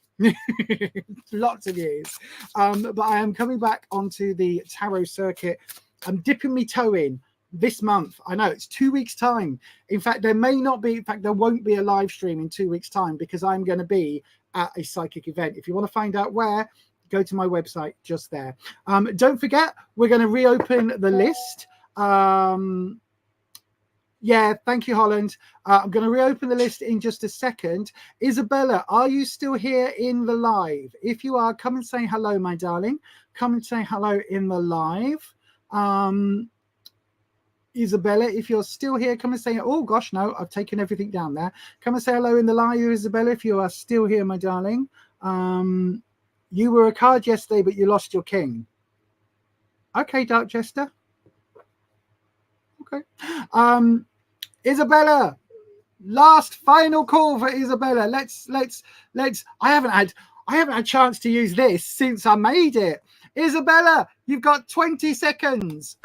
Lots of years, but I am coming back onto the tarot circuit. I'm dipping my toe in this month. I know it's 2 weeks time. In fact, there may not be, in fact, there won't be a live stream in 2 weeks time, because I'm going to be at a psychic event. If you want to find out where, go to my website just there. Don't forget, we're going to reopen the list. Yeah, thank you, Holland. I'm going to reopen the list in just a second. Isabella, are you still here in the live? If you are, come and say hello, my darling. Come and say hello in the live. Isabella, if you're still here, come and say, oh gosh, no, I've taken everything down there. Come and say hello in the live, Isabella, if you are still here, my darling. You were a card yesterday, but you lost your king. Okay, Dark Jester. Okay. Isabella, last final call for Isabella. Let's I haven't had a chance to use this since I made it. Isabella, you've got 20 seconds.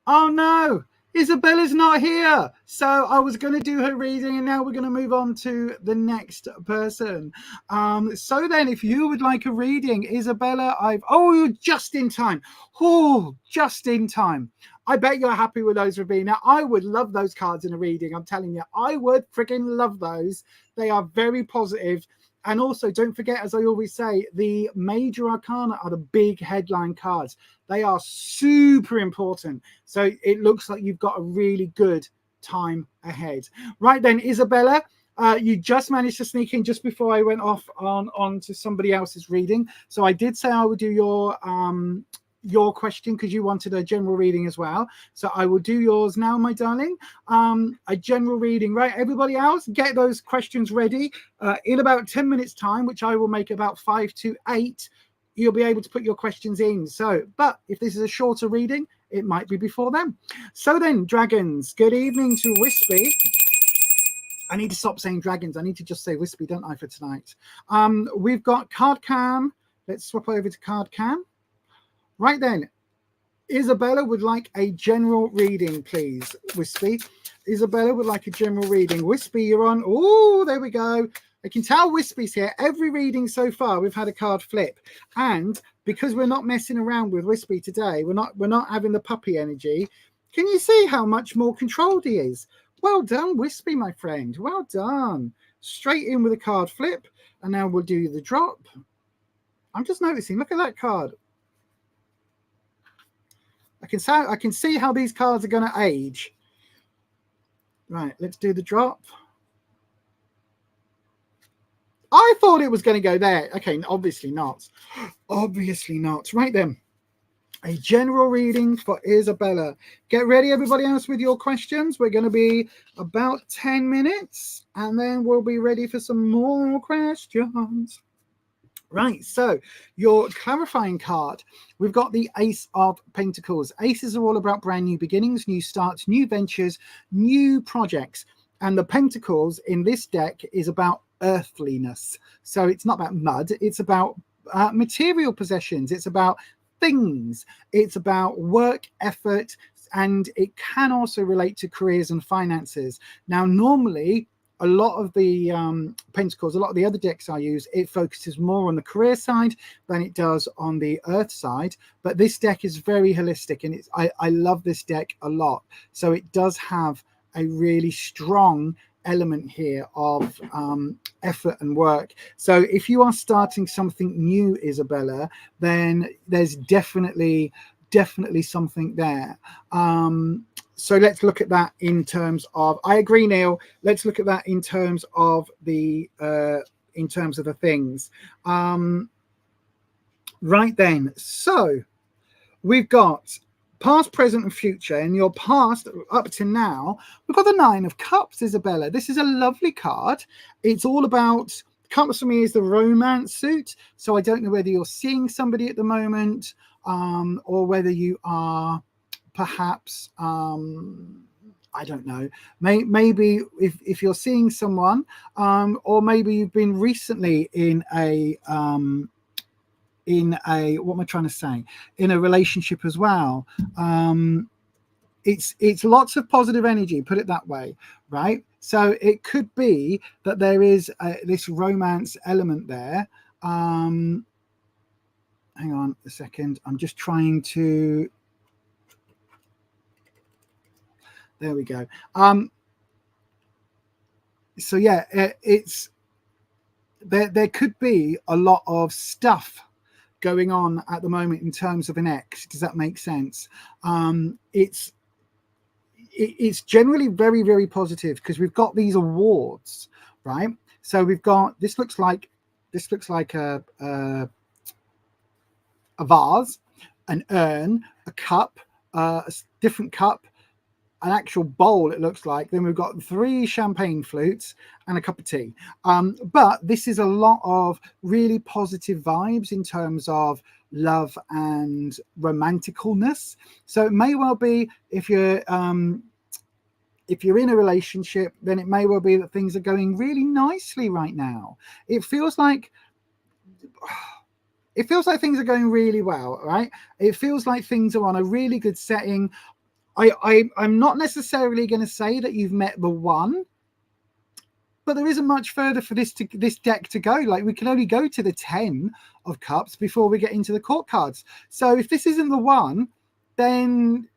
Oh no, Isabella's not here. So I was going to do her reading, and now we're going to move on to the next person. So then, if you would like a reading, Isabella, you're just in time. Oh, just in time. I bet you're happy with those, Rabina. I would love those cards in a reading. I'm telling you, I would freaking love those. They are very positive. And also, don't forget, as I always say, the major arcana are the big headline cards. They are super important. So it looks like you've got a really good time ahead. Right then, Isabella, you just managed to sneak in just before I went off on to somebody else's reading. So I did say I would do your question because you wanted a general reading as well. So I will do yours now, my darling. A general reading, right? Everybody else, get those questions ready. In about 10 minutes time, which I will make about 5 to 8, you'll be able to put your questions in. So, but if this is a shorter reading, it might be before then. So then, dragons, good evening to Wispy. I need to stop saying dragons. I need to just say Wispy, don't I, for tonight? We've got Card Cam. Let's swap over to Card Cam. Right then, Isabella would like a general reading, please, Wispy. Isabella would like a general reading. Wispy, you're on. Oh, there we go. I can tell Wispy's here. Every reading so far, we've had a card flip. And because we're not messing around with Wispy today, we're not having the puppy energy. Can you see how much more controlled he is? Well done, Wispy, my friend. Well done. Straight in with a card flip. And now we'll do the drop. I'm just noticing. Look at that card. I can see how these cards are going to age. Right, let's do the drop. I thought it was going to go there. Okay, obviously not. Obviously not. Right then. A general reading for Isabella. Get ready, everybody else, with your questions. We're going to be about 10 minutes, and then we'll be ready for some more questions. Right, so your clarifying card, we've got the Ace of Pentacles. Aces are all about brand new beginnings, new starts, new ventures, new projects. And the Pentacles in this deck is about earthliness. So it's not about mud, it's about material possessions, it's about things, it's about work, effort, and it can also relate to careers and finances. Now, normally, a lot of the Pentacles, a lot of the other decks I use, it focuses more on the career side than it does on the earth side. But this deck is very holistic, and I love this deck a lot. So it does have a really strong element here of effort and work. So if you are starting something new, Isabella, then there's definitely something there. So let's look at that in terms of, I agree, Neil, let's look at that in terms of the things. Right then, so we've got past, present and future. In your past up to now, we've got the Nine of Cups, Isabella. This is a lovely card. It's all about, Cups for me is the romance suit. So I don't know whether you're seeing somebody at the moment, or whether you are perhaps I don't know, maybe if you're seeing someone, or maybe you've been recently in a what am I trying to say, in a relationship as well. It's lots of positive energy, put it that way, right? So it could be that there is this romance element there. Hang on a second, I'm just trying to, there we go. So yeah, it's there could be a lot of stuff going on at the moment in terms of an ex. Does that make sense? It's generally very, very positive because we've got these awards, right? So we've got, this looks like a vase, an urn, a cup, a different cup, an actual bowl, it looks like. Then we've got 3 champagne flutes and a cup of tea. But this is a lot of really positive vibes in terms of love and romanticalness. So it may well be, if you're in a relationship, then it may well be that things are going really nicely right now. It feels like things are going really well, right? It feels like things are on a really good setting. I'm not necessarily going to say that you've met the one, but there isn't much further for this deck to go. Like, we can only go to the 10 of Cups before we get into the court cards. So if this isn't the one, then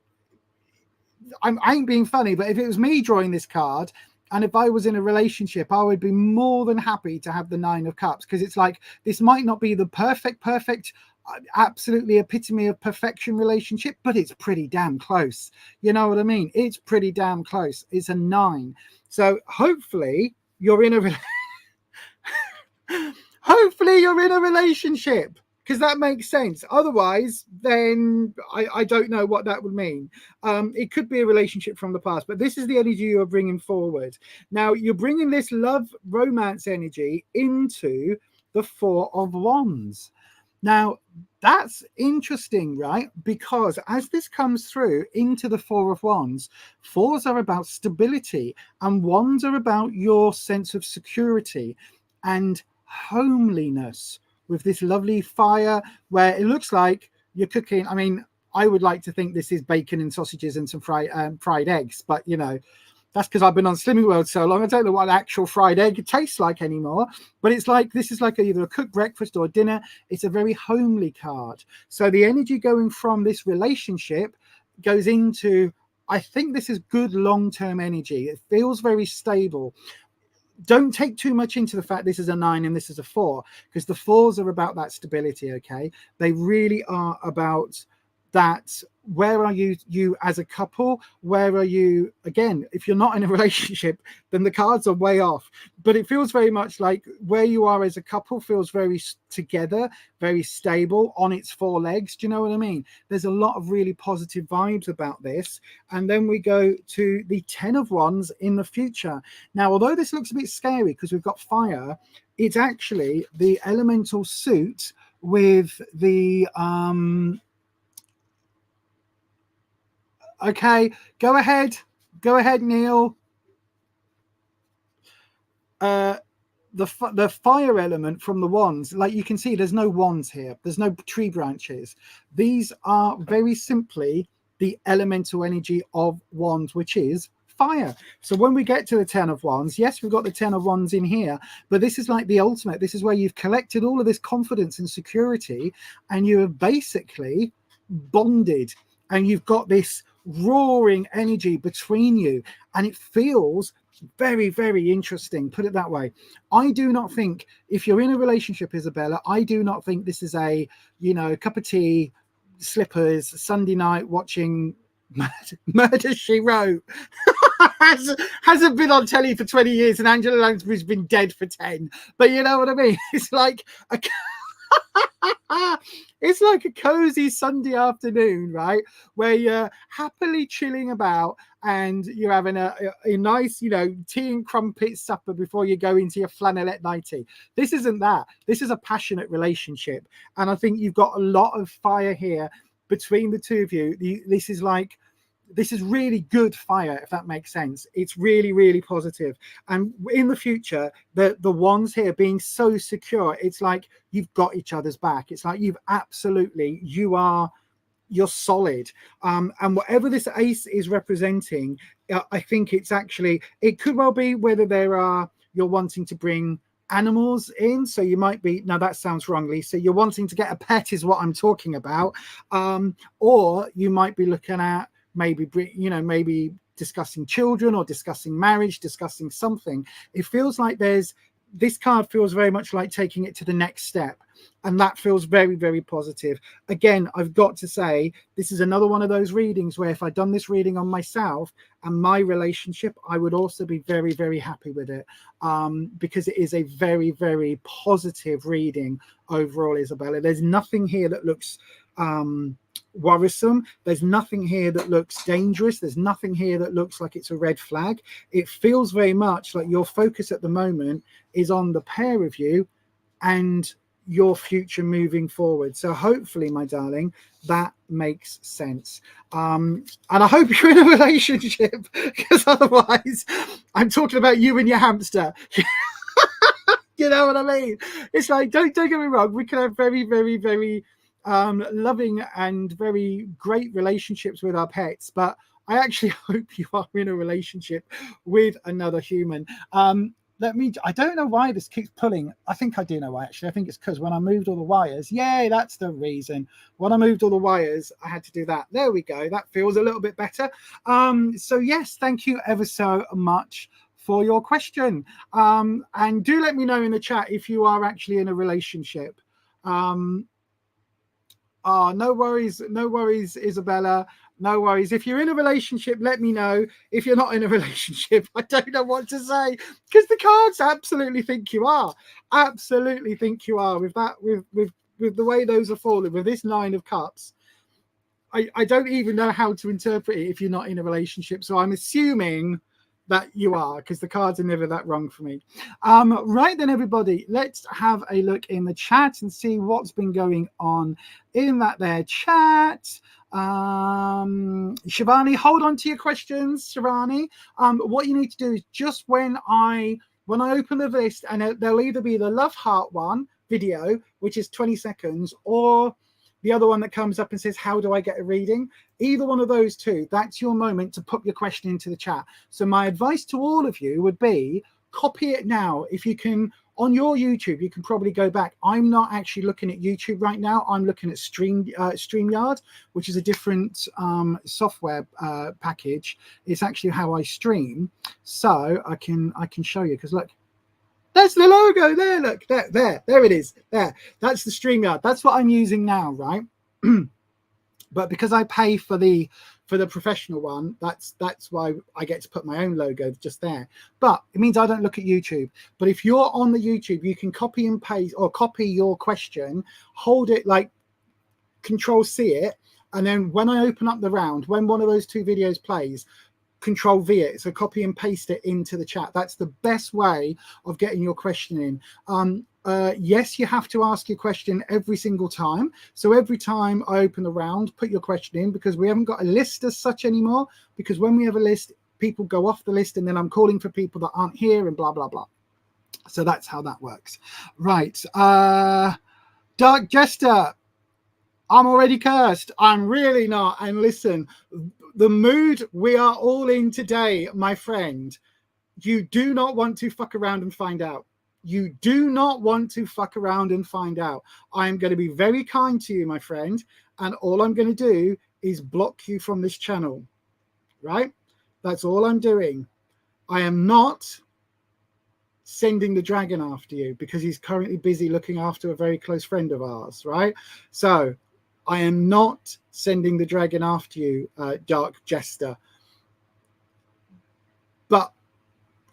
I ain't being funny, but if it was me drawing this card, and if I was in a relationship, I would be more than happy to have the 9 of Cups, because it's like, this might not be the perfect, absolutely epitome of perfection relationship, but it's pretty damn close. You know what I mean? It's pretty damn close. It's a 9. So hopefully you're in a relationship, because that makes sense. Otherwise, then I don't know what that would mean. It could be a relationship from the past, but this is the energy you're bringing forward. Now, you're bringing this love, romance energy into the 4 of Wands. Now, that's interesting, right? Because as this comes through into the 4 of Wands, 4s are about stability, and Wands are about your sense of security and homeliness, with this lovely fire where it looks like you're cooking. I mean, I would like to think this is bacon and sausages and some fried eggs, but you know, that's because I've been on Slimming World so long. I don't know what actual fried egg tastes like anymore, but it's like, this is like either a cooked breakfast or dinner. It's a very homely card. So the energy going from this relationship goes into, I think this is good long-term energy. It feels very stable. Don't take too much into the fact this is a 9 and this is a 4, because the 4s are about that stability, okay? They really are about that where are you as a couple? Where are you, again, if you're not in a relationship, then the cards are way off. But it feels very much like where you are as a couple feels very together, very stable, on its four legs. Do you know what I mean? There's a lot of really positive vibes about this. And then we go to the 10 of Wands in the future. Now, although this looks a bit scary because we've got fire, it's actually the elemental suit with the okay, go ahead, Neil. The fire element from the wands, like you can see, there's no wands here, there's no tree branches. These are very simply the elemental energy of wands, which is fire. So when we get to the 10 of Wands, yes, we've got the 10 of Wands in here, but this is like the ultimate. This is where you've collected all of this confidence and security, and you have basically bonded, and you've got this roaring energy between you, and it feels very, very interesting, put it that way. I do not think, if you're in a relationship, Isabella, I do not think this is a, you know, cup of tea, slippers, Sunday night watching Murder, She Wrote. Hasn't been on telly for 20 years and Angela Lansbury's been dead for 10. But you know what I mean? It's like a it's like a cozy Sunday afternoon, right, where you're happily chilling about and you're having a nice, you know, tea and crumpet supper before you go into your flannelette nightie. This isn't that. This is a passionate relationship, and I think you've got a lot of fire here between the two of you. This is really good fire, if that makes sense. It's really, really positive. And in the future, the wands here being so secure, it's like you've got each other's back. It's like you're solid. And whatever this ace is representing, I think it's actually, it could well be whether you're wanting to bring animals in. So you might be, now that sounds wrong, Lisa, you're wanting to get a pet is what I'm talking about. Or you might be looking at, maybe discussing children or discussing marriage, discussing something. It feels like this card feels very much like taking it to the next step. And that feels very, very positive. Again, I've got to say, this is another one of those readings where if I'd done this reading on myself and my relationship, I would also be very, very happy with it, because it is a very, very positive reading overall, Isabella. There's nothing here that looks worrisome. There's nothing here that looks dangerous. There's nothing here that looks like it's a red flag. It feels very much like your focus at the moment is on the pair of you and your future moving forward. So hopefully, my darling, that makes sense. And I hope you're in a relationship, because otherwise I'm talking about you and your hamster. You know what I mean? It's like, don't get me wrong, we can have very, very, very loving and very great relationships with our pets, but I actually hope you are in a relationship with another human. I don't know why this keeps pulling. I think I do know why, actually. I think it's because when I moved all the wires, yay, that's the reason. When I moved all the wires, I had to do that. There we go. That feels a little bit better. So yes, thank you ever so much for your question. And do let me know in the chat if you are actually in a relationship. No worries, Isabella. No worries. If you're in a relationship, let me know. If you're not in a relationship, I don't know what to say, because the cards absolutely think you are. Absolutely think you are with that, with the way those are falling, with this 9 of Cups. I don't even know how to interpret it if you're not in a relationship. So I'm assuming that you are, because the cards are never that wrong for me. Right then, everybody, let's have a look in the chat and see what's been going on in that there chat. Shivani, hold on to your questions, Shivani. What you need to do is just when I open the list, and there'll either be the Love Heart one video, which is 20 seconds, or the other one that comes up and says, how do I get a reading? Either one of those two, that's your moment to put your question into the chat. So my advice to all of you would be, copy it now. If you can, on your YouTube, you can probably go back. I'm not actually looking at YouTube right now. I'm looking at StreamYard, which is a different software package. It's actually how I stream. So I can show you, because look, that's the logo there. Look, there it is. There. That's the StreamYard. That's what I'm using now, right? But because I pay for the professional one, that's why I get to put my own logo just there. But it means I don't look at YouTube. But if you're on the YouTube, you can copy and paste, or copy your question, hold it, like Control C it, and then when I open up the round, when one of those two videos plays, Control V it, so copy and paste it into the chat. That's the best way of getting your question in. Yes, you have to ask your question every single time. So every time I open the round, put your question in, because we haven't got a list as such anymore, because when we have a list, people go off the list and then I'm calling for people that aren't here and blah, blah, blah. So that's how that works. Right. Dark Jester, I'm already cursed. I'm really not. And listen, the mood we are all in today, my friend, you do not want to fuck around and find out. You do not want to fuck around and find out. I am going to be very kind to you, my friend. And all I'm going to do is block you from this channel. Right? That's all I'm doing. I am not sending the dragon after you because he's currently busy looking after a very close friend of ours. Right? So I am not sending the dragon after you, Dark Jester. But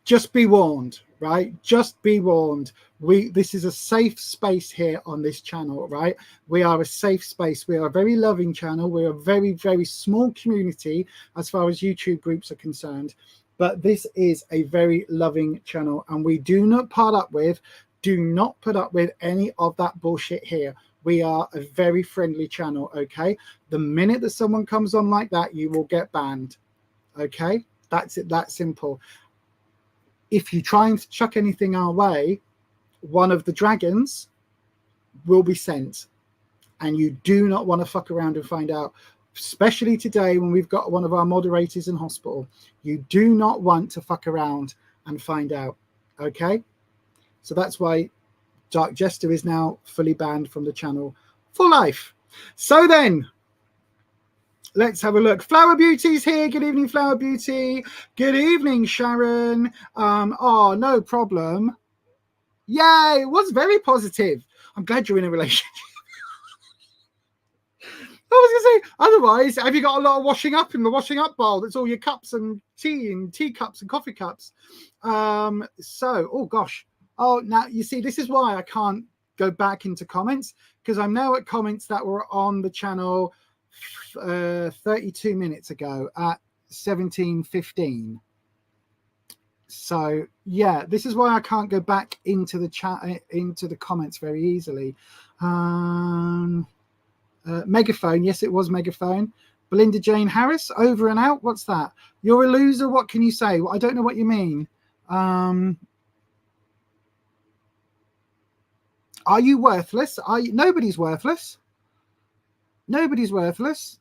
just be warned, right? Just be warned. This is a safe space here on this channel, right? We are a safe space. We are a very loving channel. We're a very, very small community as far as YouTube groups are concerned. But this is a very loving channel, and we do not put up with any of that bullshit here. We are a very friendly channel, okay? The minute that someone comes on like that, you will get banned, okay? That's it, that simple. If you try and chuck anything our way, one of the dragons will be sent. And you do not want to fuck around and find out, especially today when we've got one of our moderators in hospital. You do not want to fuck around and find out, okay? So that's why Dark Jester is now fully banned from the channel for life. So then, let's have a look. Flower Beauty's here. Good evening, Flower Beauty. Good evening, Sharon. Oh, no problem. Yay, it was very positive. I'm glad you're in a relationship. I was going to say, otherwise, have you got a lot of washing up in the washing up bowl? That's all your cups and tea cups and coffee cups. Oh, gosh. Oh, now, you see, this is why I can't go back into comments, because I'm now at comments that were on the channel 32 minutes ago at 17:15. So yeah, this is why I can't go back into the chat, into the comments very easily. Megaphone, yes, it was Megaphone. Belinda Jane Harris, over and out. What's that? You're a loser. What can you say? Well, I don't know what you mean. Are you worthless? Nobody's worthless. Nobody's worthless.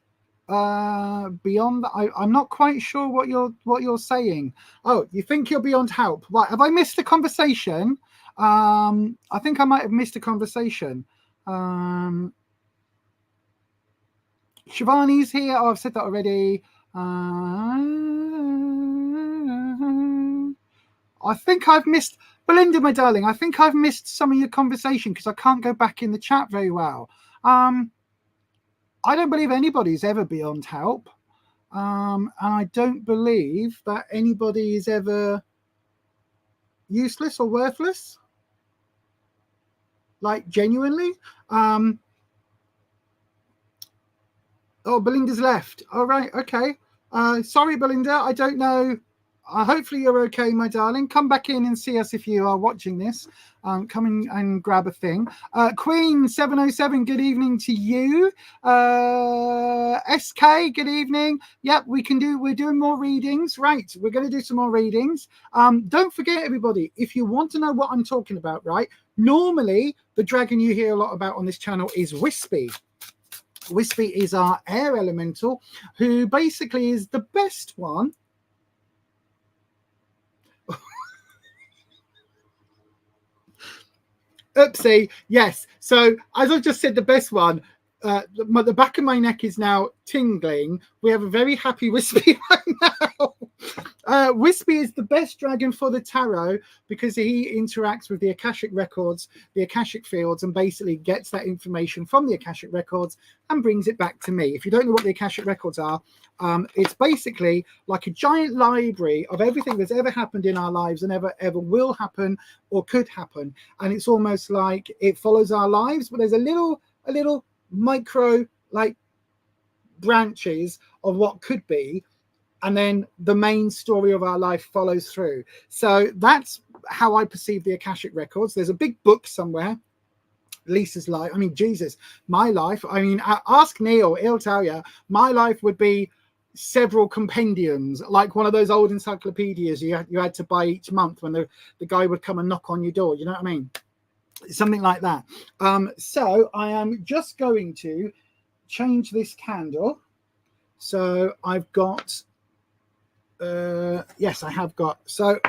Beyond that, I'm not quite sure what you're saying. Oh, you think you're beyond help? Right? Have I missed a conversation? I think I might have missed a conversation. Shivani's here. Oh, I've said that already. I think I've missed, Belinda, my darling, I think I've missed some of your conversation because I can't go back in the chat very well. I don't believe anybody's ever beyond help. And I don't believe that anybody is ever useless or worthless. Like, genuinely. Oh, Belinda's left. All right, okay. Sorry, Belinda, I don't know. Hopefully you're okay, my darling. Come back in and see us if you are watching this. Come in and grab a thing. Queen 707, good evening to you. SK, good evening. Yep, we're doing more readings. Right, we're going to do some more readings. Don't forget, everybody, if you want to know what I'm talking about, right? Normally, the dragon you hear a lot about on this channel is Wispy. Wispy is our air elemental, who basically is the best one. Oopsie, yes. So as I've just said, the best one, the back of my neck is now tingling. We have a very happy Wispy right now. Wispy is the best dragon for the tarot because he interacts with the Akashic records, the Akashic fields, and basically gets that information from the Akashic records and brings it back to me. If you don't know what the Akashic records are, it's basically like a giant library of everything that's ever happened in our lives and ever will happen or could happen. And it's almost like it follows our lives, but there's a little micro like branches of what could be, and then the main story of our life follows through. So that's how I perceive the Akashic records. There's a big book somewhere. Lisa's life, I mean, Jesus, my life, I mean, ask Neil, he'll tell you, my life would be several compendiums, like one of those old encyclopedias you had to buy each month when the guy would come and knock on your door, you know what I mean? Something like that. So I am just going to change this candle. So I've got yes, I have got, so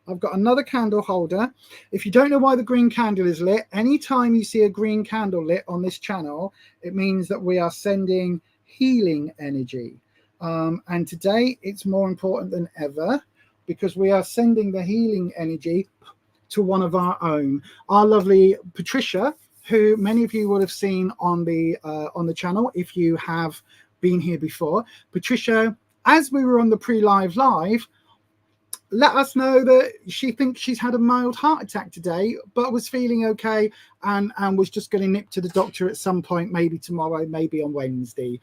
I've got another candle holder. If you don't know why the green candle is lit, anytime you see a green candle lit on this channel, it means that we are sending healing energy. And today it's more important than ever because we are sending the healing energy to one of our own, our lovely Patricia, who many of you would have seen on the channel if you have been here before. Patricia, as we were on the pre-live live, let us know that she thinks she's had a mild heart attack today, but was feeling okay and was just going to nip to the doctor at some point, maybe tomorrow, maybe on Wednesday.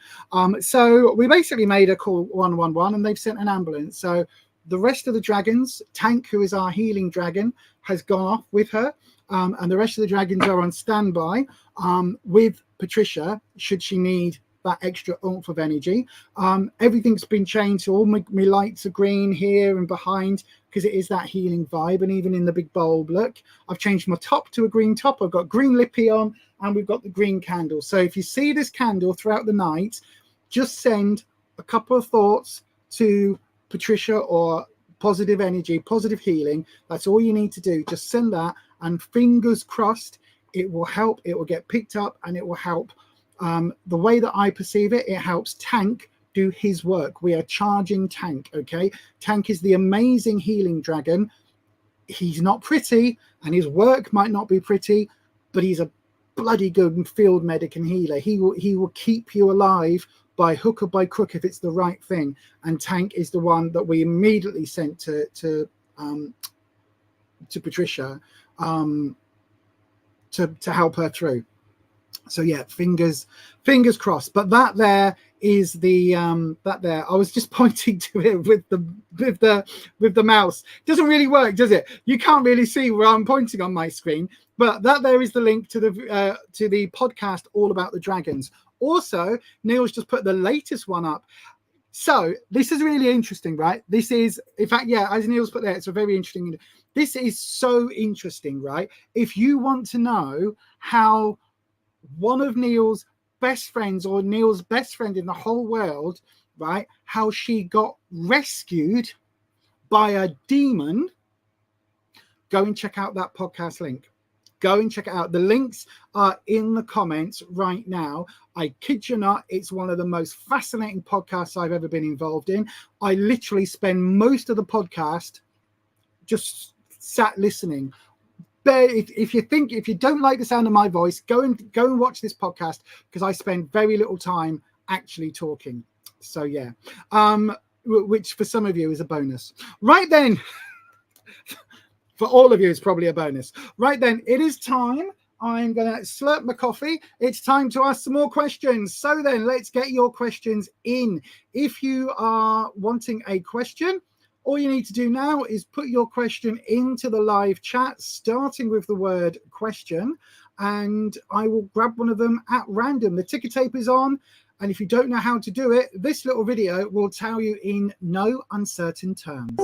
So we basically made a call 111 and they've sent an ambulance. So the rest of the dragons, Tank, who is our healing dragon, has gone off with her. And the rest of the dragons are on standby with Patricia, should she need that extra oomph of energy. Everything's been changed, so all my lights are green here and behind because it is that healing vibe. And even in the big bulb look, I've changed my top to a green top. I've got green lippy on and we've got the green candle. So if you see this candle throughout the night, just send a couple of thoughts to Patricia or positive energy, positive healing. That's all you need to do. Just send that and fingers crossed it will help. It will get picked up and it will help. The way that I perceive it, it helps Tank do his work. We are charging Tank, okay? Tank is the amazing healing dragon. He's not pretty and his work might not be pretty, but he's a bloody good field medic and healer. He will keep you alive by hook or by crook if it's the right thing. And Tank is the one that we immediately sent to Patricia to help her through. So yeah, fingers crossed. But that there is the that there. I was just pointing to it with the mouse. Doesn't really work, does it? You can't really see where I'm pointing on my screen. But that there is the link to the podcast all about the dragons. Also, Neil's just put the latest one up. So this is really interesting, right? This is, in fact, yeah, as Neil's put there, it's a very interesting. This is so interesting, right? If you want to know how one of Neil's best friends, or Neil's best friend in the whole world, right, how she got rescued by a demon, go and check out that podcast link. Go and check it out. The links are in the comments right now. I kid you not, it's one of the most fascinating podcasts I've ever been involved in. I literally spend most of the podcast just sat listening. But if you don't like the sound of my voice, go and watch this podcast because I spend very little time actually talking. So yeah, which for some of you is a bonus. Right then, for all of you is probably a bonus. Right then, it is time. I'm going to slurp my coffee. It's time to ask some more questions. So then, let's get your questions in. If you are wanting a question, all you need to do now is put your question into the live chat, starting with the word question, and I will grab one of them at random. The ticker tape is on, and if you don't know how to do it, this little video will tell you in no uncertain terms.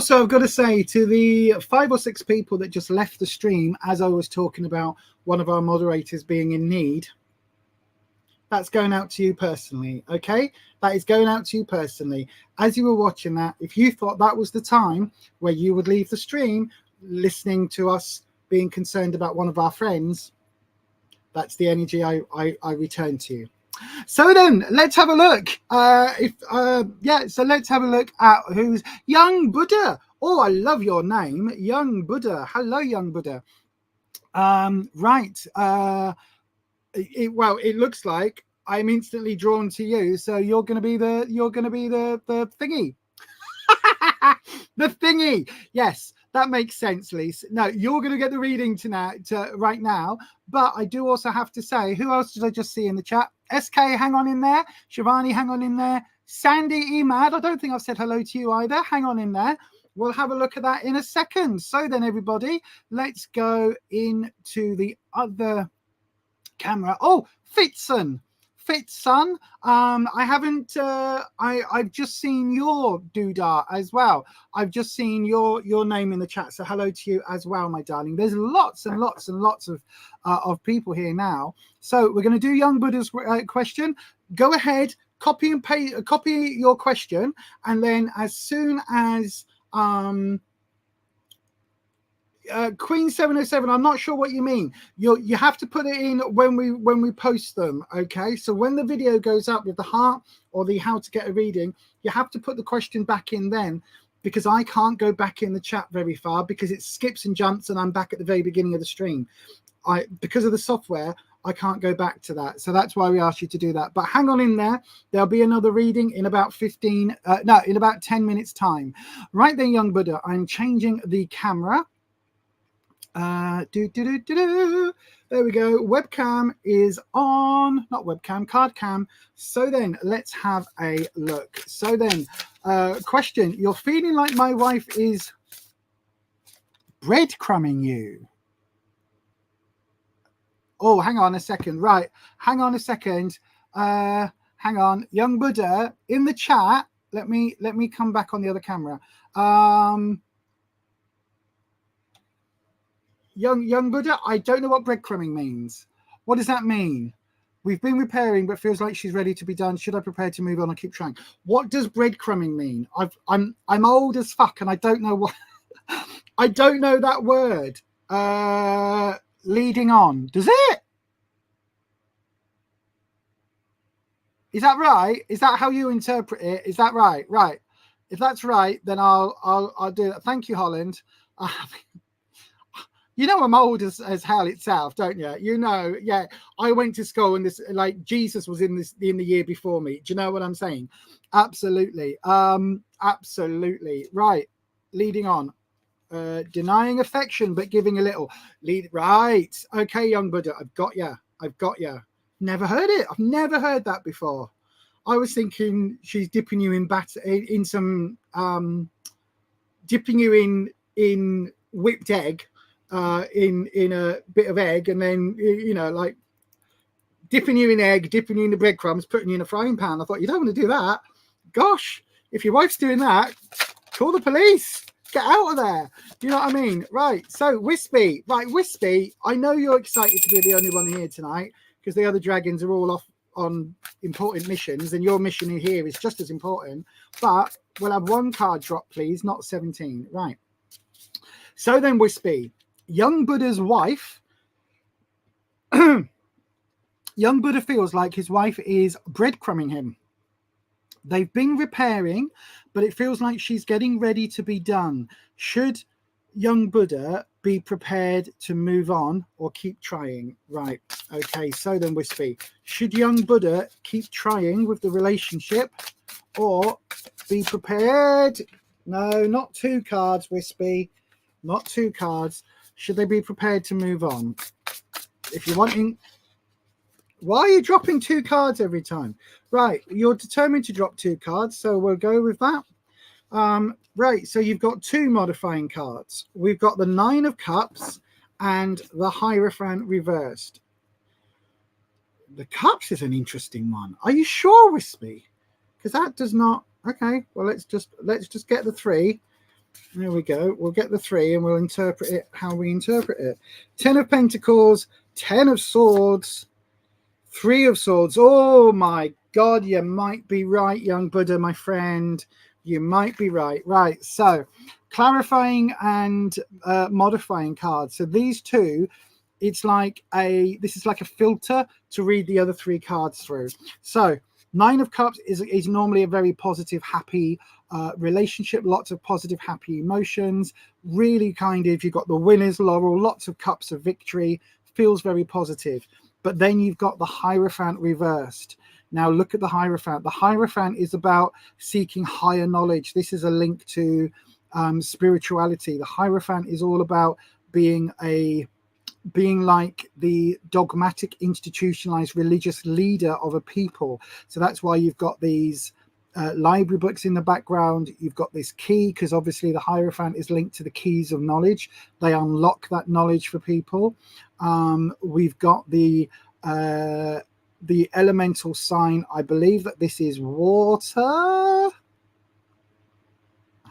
also, I've got to say to the 5 or 6 people that just left the stream as I was talking about one of our moderators being in need, that's going out to you personally, okay? That is going out to you personally. As you were watching that, if you thought that was the time where you would leave the stream listening to us being concerned about one of our friends, that's the energy I return to you. So then, let's have a look. So let's have a look at who's Young Buddha. Oh, I love your name, Young Buddha. Hello, Young Buddha. It looks like I'm instantly drawn to you. So you're going to be the thingy. The thingy. Yes, that makes sense, Lise. No, you're going to get the reading tonight, right now. But I do also have to say, who else did I just see in the chat? SK, hang on in there. Shivani, hang on in there. Sandy Emad, I don't think I've said hello to you either. Hang on in there. We'll have a look at that in a second. So then, everybody, let's go into the other camera. Oh, Fitzson. I haven't I've just seen your doodah as well. I've just seen your name in the chat, so hello to you as well, my darling. There's lots and lots and lots of people here now. So we're going to do Young Buddha's question. Go ahead, copy and paste, copy your question, and then as soon as Queen 707, I'm not sure what you mean. You have to put it in when we post them, okay? So when the video goes up with the heart or the how to get a reading, you have to put the question back in then, because I can't go back in the chat very far because it skips and jumps and I'm back at the very beginning of the stream. Because of the software, I can't go back to that. So that's why we asked you to do that. But hang on in there. There'll be another reading in about 10 minutes time. Right then, Young Buddha, I'm changing the camera. There we go. Webcam is on, not webcam, card cam. So then let's have a look. So then, question, you're feeling like my wife is breadcrumbing you. Oh, hang on a second. Right. Hang on a second. Hang on. Young Buddha in the chat. Let me come back on the other camera. Young Buddha, I don't know what breadcrumbing means. What does that mean? We've been repairing, but feels like she's ready to be done. Should I prepare to move on or keep trying? What does breadcrumbing mean? I'm old as fuck, and I don't know what. I don't know that word. Leading on. Does it? Is that right? Is that how you interpret it? Is that right? Right. If that's right, then I'll do it. Thank you, Holland. You know I'm old as hell itself, don't you? You know, yeah. I went to school and this, like, Jesus was in the year before me. Do you know what I'm saying? Absolutely. Absolutely. Right. Leading on. Denying affection but giving a little. Right. Okay, Young Buddha. I've got you. Never heard it. I've never heard that before. I was thinking she's dipping you in batter, in some dipping you in whipped egg. In a bit of egg, and then, you know, like dipping you in egg, dipping you in the breadcrumbs, putting you in a frying pan. I thought, you don't want to do that. Gosh, if your wife's doing that, call the police. Get out of there. Do you know what I mean? Right. So Wispy, I know you're excited to be the only one here tonight because the other dragons are all off on important missions, and your mission in here is just as important. But we'll have one card drop, please, not 17. Right. So then, Wispy. Young Buddha's wife, Young Buddha feels like his wife is breadcrumbing him. They've been repairing, but it feels like she's getting ready to be done. Should Young Buddha be prepared to move on or keep trying? Right. Okay. So then, Wispy, should Young Buddha keep trying with the relationship or be prepared? No, not 2 cards, Wispy. Not 2 cards. Should they be prepared to move on? If you're wanting... Why are you dropping 2 cards every time? Right, you're determined to drop 2 cards, so we'll go with that. Right, so you've got 2 modifying cards. We've got the 9 of Cups and the Hierophant reversed. The Cups is an interesting one. Are you sure, Wispy? Because that does not... Okay, well, let's just get the 3. There we go. We'll get the 3 and we'll interpret it how we interpret it. 10 of Pentacles, 10 of Swords, 3 of Swords. Oh my God, you might be right, young Buddha, my friend. You might be right. Right. So clarifying and modifying cards. So these two, it's like this is like a filter to read the other 3 cards through. So 9 of Cups is normally a very positive, happy relationship, lots of positive, happy emotions. Really kind of, you've got the winner's laurel, lots of cups of victory, feels very positive. But then you've got the Hierophant reversed. Now look at the Hierophant. The Hierophant is about seeking higher knowledge. This is a link to spirituality. The Hierophant is all about being like the dogmatic, institutionalized religious leader of a people. So that's why you've got these library books in the background. You've got this key, because obviously the Hierophant is linked to the keys of knowledge. They unlock that knowledge for people. We've got the elemental sign. I believe that this is water.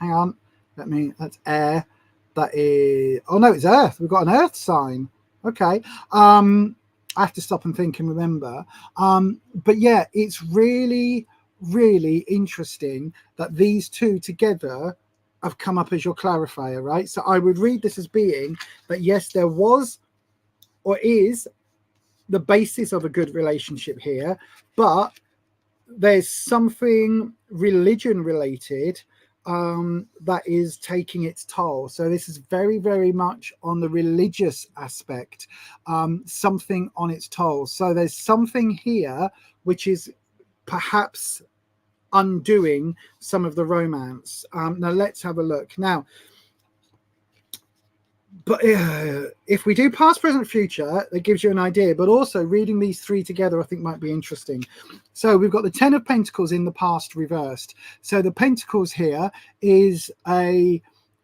Hang on, that's air. That is, oh no, it's earth. We've got an earth sign. Okay. I have to stop and think and remember. But yeah, it's really, really interesting that these two together have come up as your clarifier, right? So I would read this as being that yes, there was or is the basis of a good relationship here, but there's something religion related that is taking its toll. So this is very, very much on the religious aspect, something on its toll. So there's something here which is perhaps undoing some of the romance. Now let's have a look. Now, but if we do past, present, future, that gives you an idea. But also reading these 3 together, I think might be interesting. So we've got the 10 of Pentacles in the past reversed. So the Pentacles here is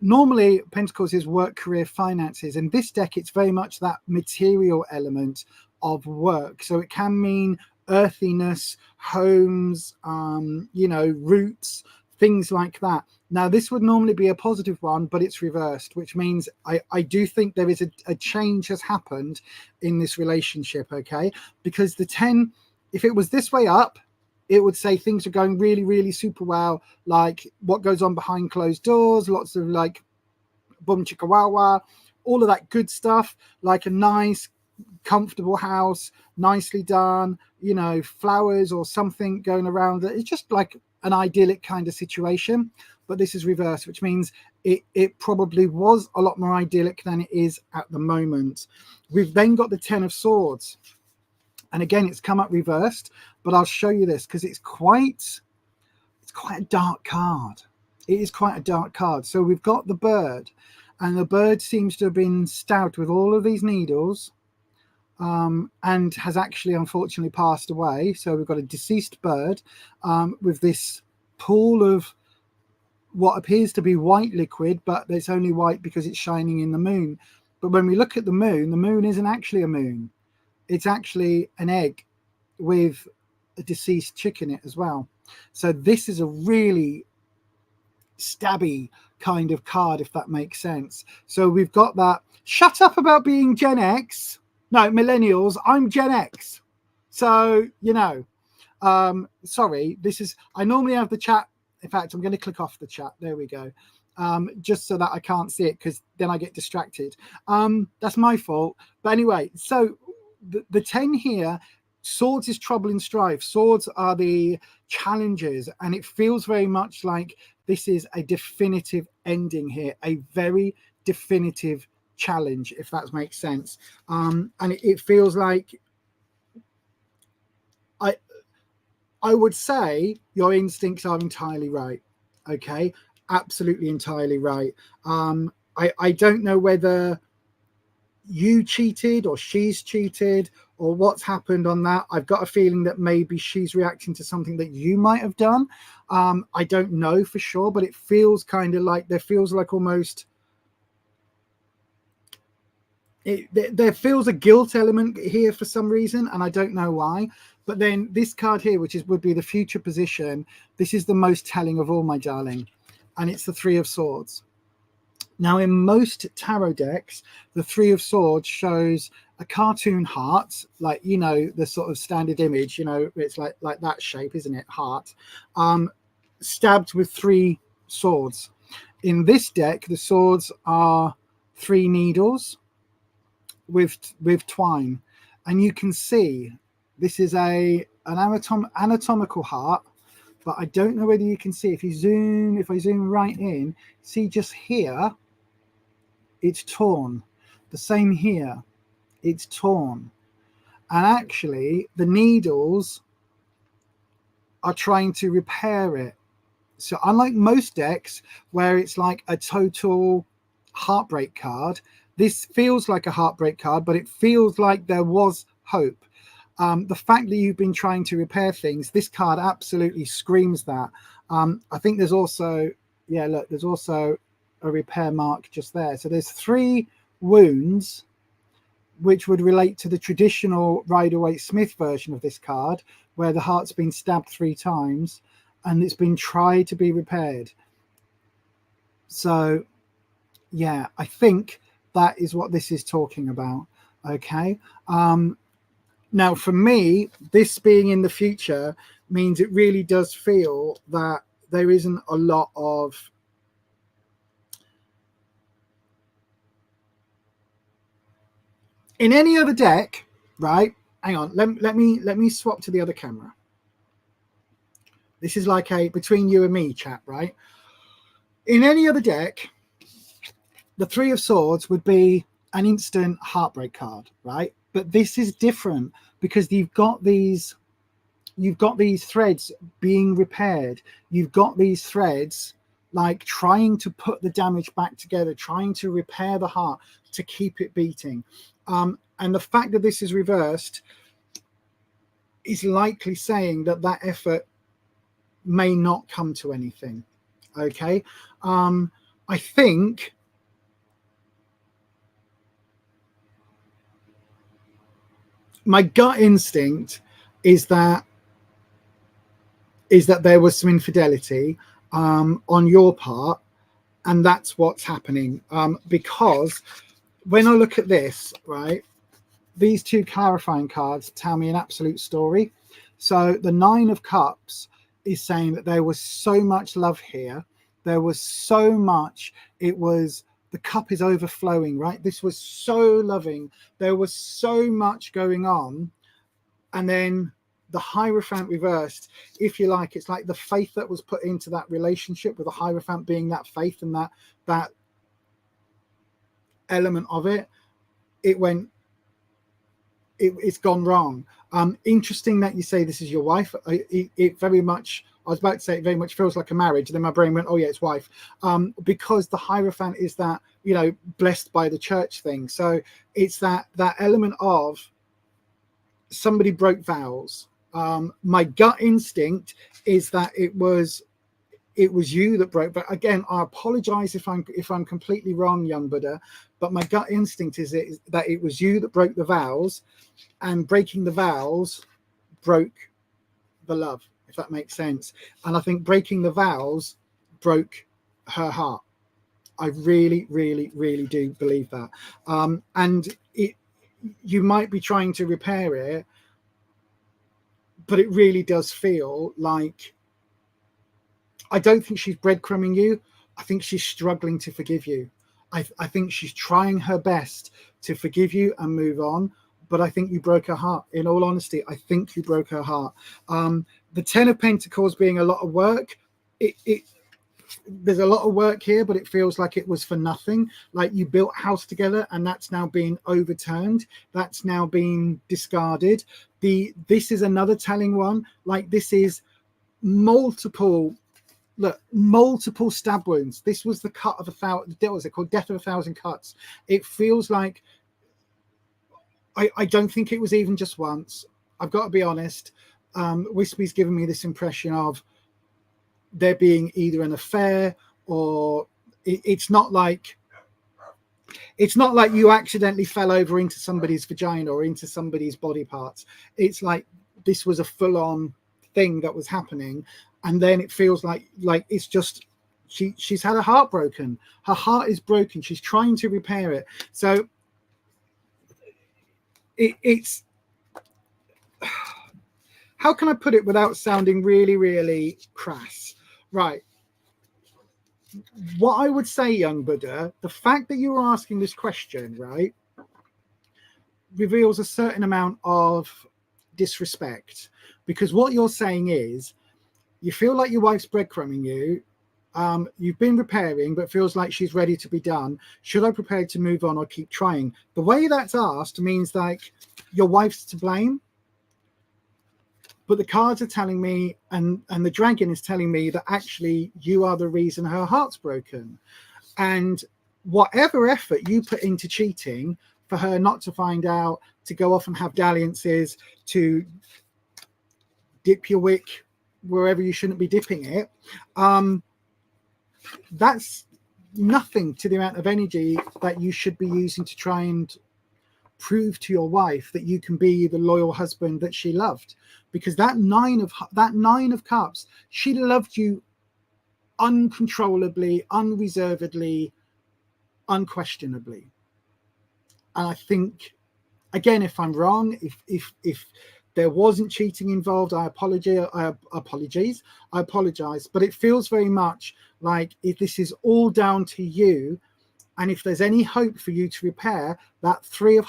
normally Pentacles is work, career, finances. In this deck, it's very much that material element of work. So it can mean earthiness, homes, roots, things like that. Now, this would normally be a positive one, but it's reversed, which means I do think there is a change has happened in this relationship, okay? Because the 10, if it was this way up, it would say things are going really, really super well, like what goes on behind closed doors, lots of like boom chicka wow wow, all of that good stuff, like a nice, comfortable house, nicely done, flowers or something going around. It's just like an idyllic kind of situation. But this is reversed, which means it probably was a lot more idyllic than it is at the moment. We've then got the 10 of Swords. And again, it's come up reversed, but I'll show you this because it's quite a dark card. It is quite a dark card. So we've got the bird, and the bird seems to have been stabbed with all of these needles and has actually unfortunately passed away. So we've got a deceased bird with this pool of what appears to be white liquid, but it's only white because it's shining in the moon. But when we look at the moon isn't actually a moon. It's actually an egg with a deceased chick in it as well. So this is a really stabby kind of card, if that makes sense. So we've got that. Shut up about being Gen X. No, millennials. I'm Gen X. So, sorry, I normally have the chat. In fact, I'm going to click off the chat. There we go. Just so that I can't see it, because then I get distracted. That's my fault. But anyway, so the 10 here, Swords is trouble and strife. Swords are the challenges, and it feels very much like this is a definitive ending here, a very definitive challenge, if that makes sense. And it feels like I would say your instincts are entirely right. Okay, absolutely entirely right. I don't know whether you cheated or she's cheated or what's happened on that. I've got a feeling that maybe she's reacting to something that you might have done. I don't know for sure, but it feels kind of like there feels like almost there feels a guilt element here for some reason, and I don't know why. But then this card here, which would be the future position, this is the most telling of all, my darling, and it's the 3 of Swords. Now, in most tarot decks, the Three of Swords shows a cartoon heart, like, you know, the sort of standard image, you know, it's like that shape, isn't it? Heart, stabbed with 3 swords. In this deck, the swords are 3 needles with twine, and you can see this is an anatomical heart, but I don't know whether you can see, if I zoom right in, see just here, it's torn. The same here, it's torn. And actually the needles are trying to repair it. So unlike most decks where it's like a total heartbreak card, this feels like a heartbreak card, but it feels like there was hope. The fact that you've been trying to repair things, this card absolutely screams that. I think there's also, yeah, look, there's also a repair mark just there. So there's 3 wounds, which would relate to the traditional Rider-Waite-Smith version of this card, where the heart's been stabbed 3 times and it's been tried to be repaired. So yeah, I think that is what this is talking about. Okay. Now, for me, this being in the future means it really does feel that there isn't a lot of in any other deck, right? Hang on, let me swap to the other camera. This is like a between you and me chat, right? In any other deck, the Three of Swords would be an instant heartbreak card, right? But this is different because you've got these threads being repaired. You've got these threads like trying to put the damage back together, trying to repair the heart to keep it beating. And the fact that this is reversed is likely saying that that effort may not come to anything. Okay. I think my gut instinct is that there was some infidelity on your part, and that's what's happening. Because when I look at this, right, these 2 clarifying cards tell me an absolute story. So the 9 of Cups is saying that there was so much love here. There was so much, it was, the cup is overflowing, right? This was so loving. There was so much going on. And then the Hierophant reversed, if you like, it's like the faith that was put into that relationship, with the Hierophant being that faith and that element of it, it's gone wrong. Interesting that you say this is your wife. It very much, I was about to say it very much feels like a marriage. Then my brain went, oh yeah, it's wife. Because the Hierophant is that, you know, blessed by the church thing. So it's that element of somebody broke vows. My gut instinct is that it was you that broke. But again, I apologize if I'm completely wrong, young Buddha. But my gut instinct is that it was you that broke the vows, and breaking the vows broke the love, if that makes sense. And I think breaking the vows broke her heart. I really, really, really do believe that. And you might be trying to repair it, but it really does feel like, I don't think she's breadcrumbing you. I think she's struggling to forgive you. I think she's trying her best to forgive you and move on. But I think you broke her heart. In all honesty, I think you broke her heart. The 10 of Pentacles being a lot of work, there's a lot of work here, but it feels like it was for nothing. Like you built a house together and that's now being overturned. That's now being discarded. This is another telling one. Like this is multiple stab wounds. This was the cut of 1,000. What was it called? Death of 1,000 cuts. It feels like, I don't think it was even just once. I've got to be honest. Wispy's given me this impression of there being either an affair, or it's not like you accidentally fell over into somebody's vagina or into somebody's body parts. It's like this was a full-on thing that was happening, and then it feels like it's just she's had her heart broken. Her heart is broken. She's trying to repair it. So it's how can I put it without sounding really, really crass? Right. What I would say, young Buddha, the fact that you are asking this question, right, reveals a certain amount of disrespect, because what you're saying is you feel like your wife's breadcrumbing you. You've been repairing, but feels like she's ready to be done. Should I prepare to move on or keep trying? The way that's asked means like your wife's to blame. But the cards are telling me, and the dragon is telling me that actually you are the reason her heart's broken. And whatever effort you put into cheating for her not to find out, to go off and have dalliances, to dip your wick wherever you shouldn't be dipping it, that's nothing to the amount of energy that you should be using to try and prove to your wife that you can be the loyal husband that she loved. Because that nine of cups, she loved you uncontrollably, unreservedly, unquestionably. And I think, again, if I'm wrong, if there wasn't cheating involved, I apologize. But it feels very much like if this is all down to you, and if there's any hope for you to repair that Three of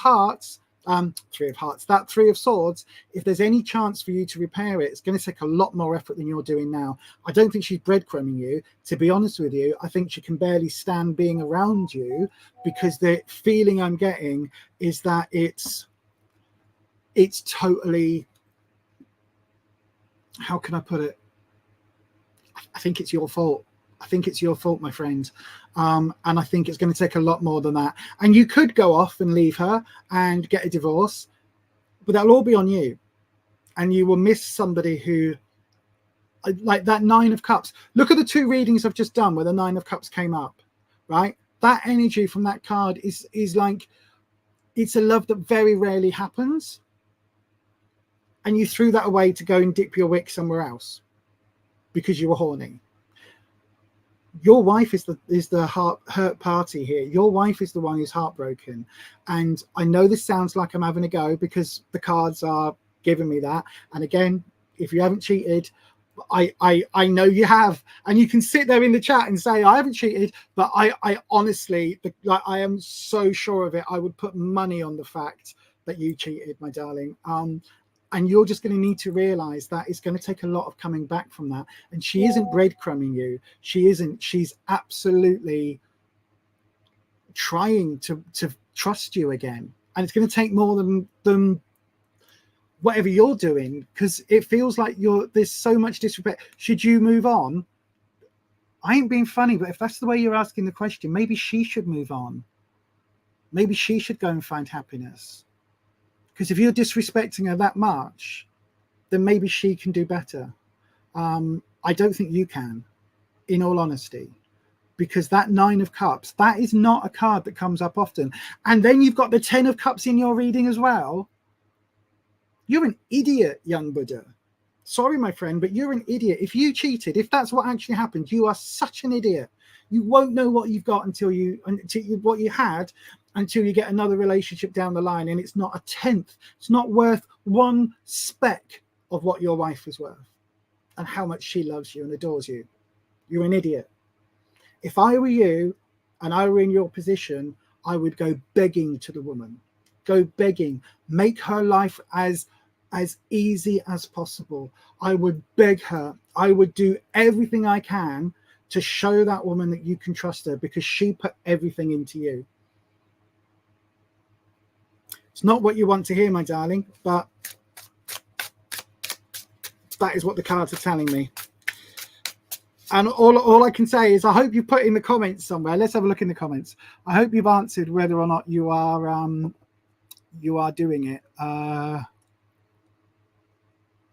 Swords, if there's any chance for you to repair it, it's going to take a lot more effort than you're doing now. I don't think she's breadcrumbing you. To be honest with you, I think she can barely stand being around you, because the feeling I'm getting is that it's totally, how can I put it? I think it's your fault. I think it's your fault, my friend. And I think it's going to take a lot more than that. And you could go off and leave her and get a divorce, but that'll all be on you. And you will miss somebody who, like that Nine of Cups. Look at the two readings I've just done where the Nine of Cups came up, right? That energy from that card is like, it's a love that very rarely happens. And you threw that away to go and dip your wick somewhere else because you were horny. Your wife is the hurt party here. Your wife is the one who's heartbroken. And I know this sounds like I'm having a go because the cards are giving me that. And again, if you haven't cheated, I know you have. And you can sit there in the chat and say, I haven't cheated. But I honestly, like, I am so sure of it. I would put money on the fact that you cheated, my darling. And you're just going to need to realize that it's going to take a lot of coming back from that. And she isn't breadcrumbing you. She isn't. She's absolutely trying to trust you again. And it's going to take more than whatever you're doing, because it feels like there's so much disrespect. Should you move on? I ain't being funny, but if that's the way you're asking the question, maybe she should move on. Maybe she should go and find happiness. Because if you're disrespecting her that much, then maybe she can do better. I don't think you can, in all honesty, because that Nine of Cups, that is not a card that comes up often. And then you've got the 10 of Cups in your reading as well. You're an idiot, young Buddha. Sorry, my friend, but you're an idiot. If you cheated, if that's what actually happened, you are such an idiot. You won't know what you've got until what you had, until you get another relationship down the line, and it's not a tenth. It's not worth one speck of what your wife is worth and how much she loves you and adores you. You're an idiot. If I were you and I were in your position, I would go begging to the woman. Go begging. Make her life as easy as possible. I would beg her. I would do everything I can to show that woman that you can trust her, because she put everything into you. It's not what you want to hear, my darling, but that is what the cards are telling me. And all I can say is I hope you put in the comments somewhere. Let's have a look in the comments. I hope you've answered whether or not you are doing it. Oh,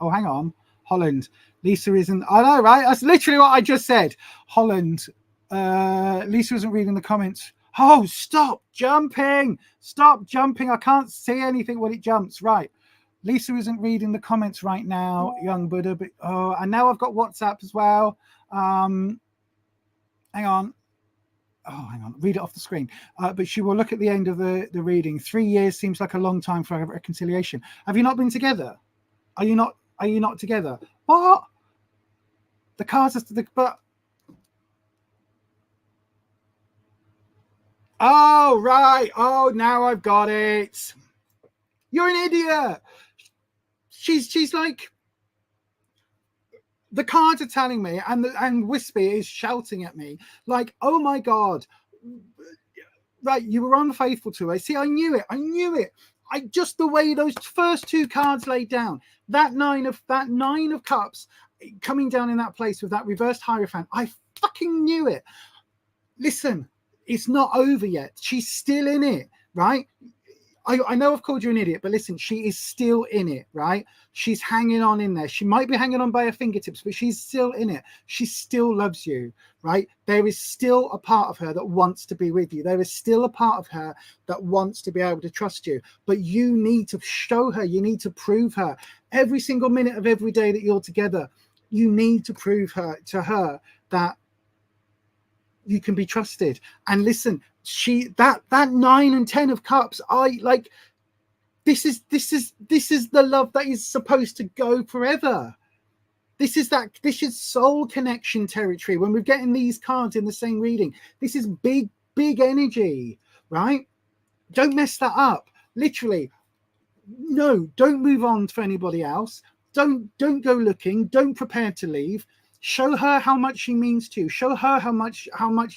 hang on. Holland. Lisa isn't. I know, right? That's literally what I just said. Holland. Lisa isn't reading the comments. Oh, stop jumping. Stop jumping. I can't see anything when it jumps. Right. Lisa isn't reading the comments right now, young Buddha. But and now I've got WhatsApp as well. hang on. Oh, hang on. Read it off the screen. But she will look at the end of the reading. 3 years seems like a long time for a reconciliation. Have you not been together? Are you not together? What? The cards are but. Oh, right. Oh, now I've got it. You're an idiot. She's like, the cards are telling me, and Wispy is shouting at me like, oh my God, right, you were unfaithful to her. See, I knew it. I just, the way those first 2 cards laid down, that nine of cups coming down in that place with that reversed Hierophant, I fucking knew it. Listen, it's not over yet. She's still in it, right? I know I've called you an idiot, but listen, she is still in it, right? She's hanging on in there. She might be hanging on by her fingertips, but she's still in it. She still loves you, right? There is still a part of her that wants to be with you. There is still a part of her that wants to be able to trust you, but you need to show her, you need to prove her every single minute of every day that you're together. You need to prove to her that you can be trusted. And listen, that 9 and 10 of cups, I like, this is the love that is supposed to go forever. This is soul connection territory. When we're getting these cards in the same reading, this is big energy, right? Don't mess that up. Literally, no, don't move on to anybody else. Don't go looking. Don't prepare to leave. Show her how much she means to you. Show her how much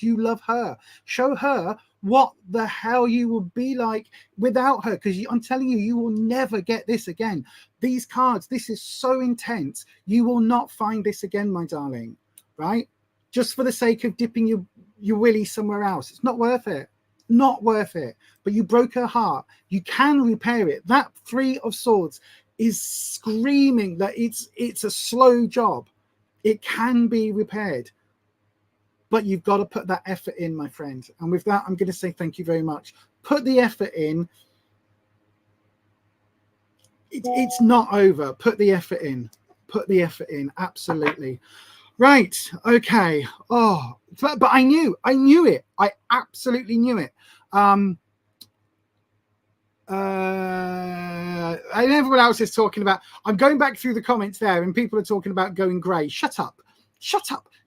you love her. Show her what the hell you will be like without her, because I'm telling you, you will never get this again. These cards, this is so intense. You will not find this again, my darling, right? Just for the sake of dipping your willy somewhere else. It's not worth it. Not worth it. But you broke her heart. You can repair it. That 3 of Swords is screaming that it's a slow job. It can be repaired, but you've got to put that effort in, my friend. And with that, I'm going to say thank you very much. Put the effort in. It's not over. Put the effort in. Put the effort in. Absolutely. Right. Okay. Oh, but I knew it. I absolutely knew it. And everyone else is talking about, I'm going back through the comments there and people are talking about going grey. Shut up.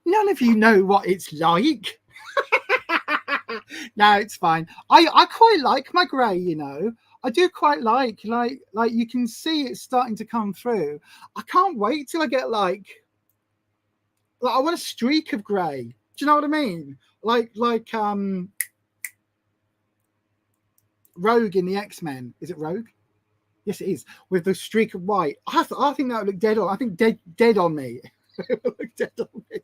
None of you know what it's like. No, it's fine. I quite like my grey, you know. I do quite like you can see it's starting to come through. I can't wait till I get like I want a streak of grey. Do you know what I mean? Like Rogue in the X-Men. Is it Rogue? Yes, it is. With the streak of white. I think that would look dead on. I think dead on me. It will look dead on me.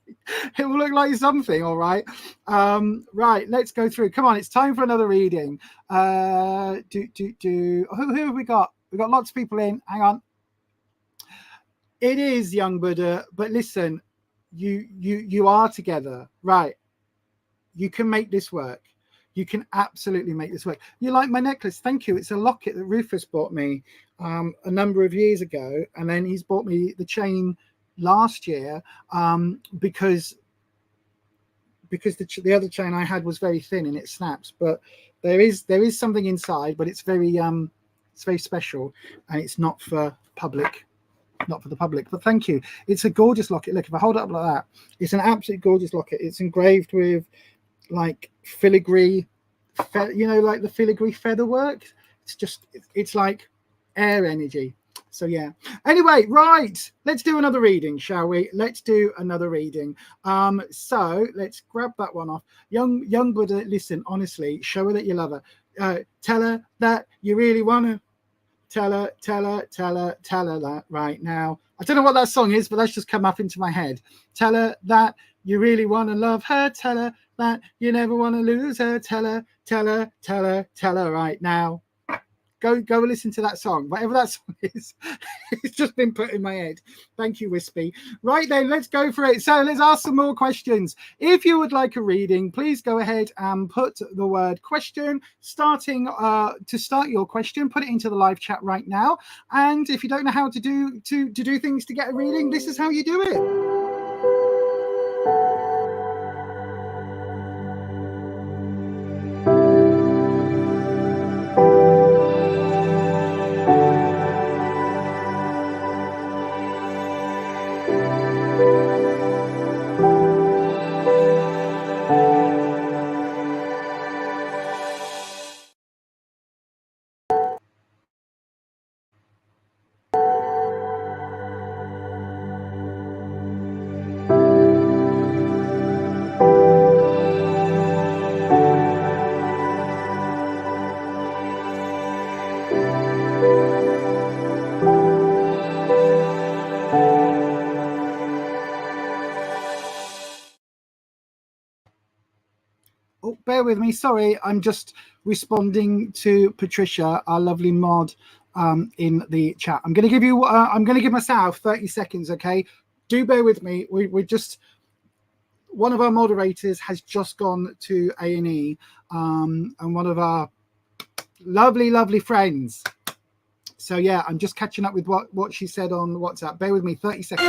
It will look like something. All right. Right. Let's go through. Come on. It's time for another reading. Who have we got? We've got lots of people in. Hang on. It is Young Buddha, but listen, you are together, right? You can make this work. You can absolutely make this work. You like my necklace? Thank you. It's a locket that Rufus bought me a number of years ago, and then he's bought me the chain last year because the other chain I had was very thin and it snaps. But there is something inside, but it's very special, and it's not for public. Not for the public, but thank you. It's a gorgeous locket. Look, if I hold it up like that, it's an absolutely gorgeous locket. It's engraved with like filigree, like the filigree feather work. It's like air energy. So yeah. Anyway, right. Let's do another reading, shall we? Let's do another reading. So let's grab that one off. Young Buddha, listen, honestly, show her that you love her. Tell her that you really want to. Tell her that right now. I don't know what that song is, but that's just come up into my head. Tell her that you really want to love her. Tell her that you never want to lose her. Tell her right now. Go listen to that song. Whatever that song is, it's just been put in my head. Thank you, Wispy. Right then, let's go for it. So let's ask some more questions. If you would like a reading, please go ahead and put the word question to start your question. Put it into the live chat right now. And if you don't know how to do things to get a reading, this is how you do it. Right, let's go for it. So let's ask some more questions. If you would like a reading, please go ahead and put the word question, starting to start your question. Put it into the live chat right now. And if you don't know how to do things to get a reading, this is how you do it. Right, let's go for it. So let's ask some more questions. If you would like a reading, please go ahead and put the word question, starting to start your question. Put it into the live chat right now. And if you don't know how to do things to get a reading, this is how you do it. Right, let's go for it. with me. Sorry, I'm just responding to Patricia, our lovely mod, in the chat. I'm going to give you, I'm going to give myself 30 seconds, okay? Do bear with me. We're just, one of our moderators has just gone to A&E, and one of our lovely friends. So yeah, I'm just catching up with what she said on WhatsApp. Bear with me, 30 seconds.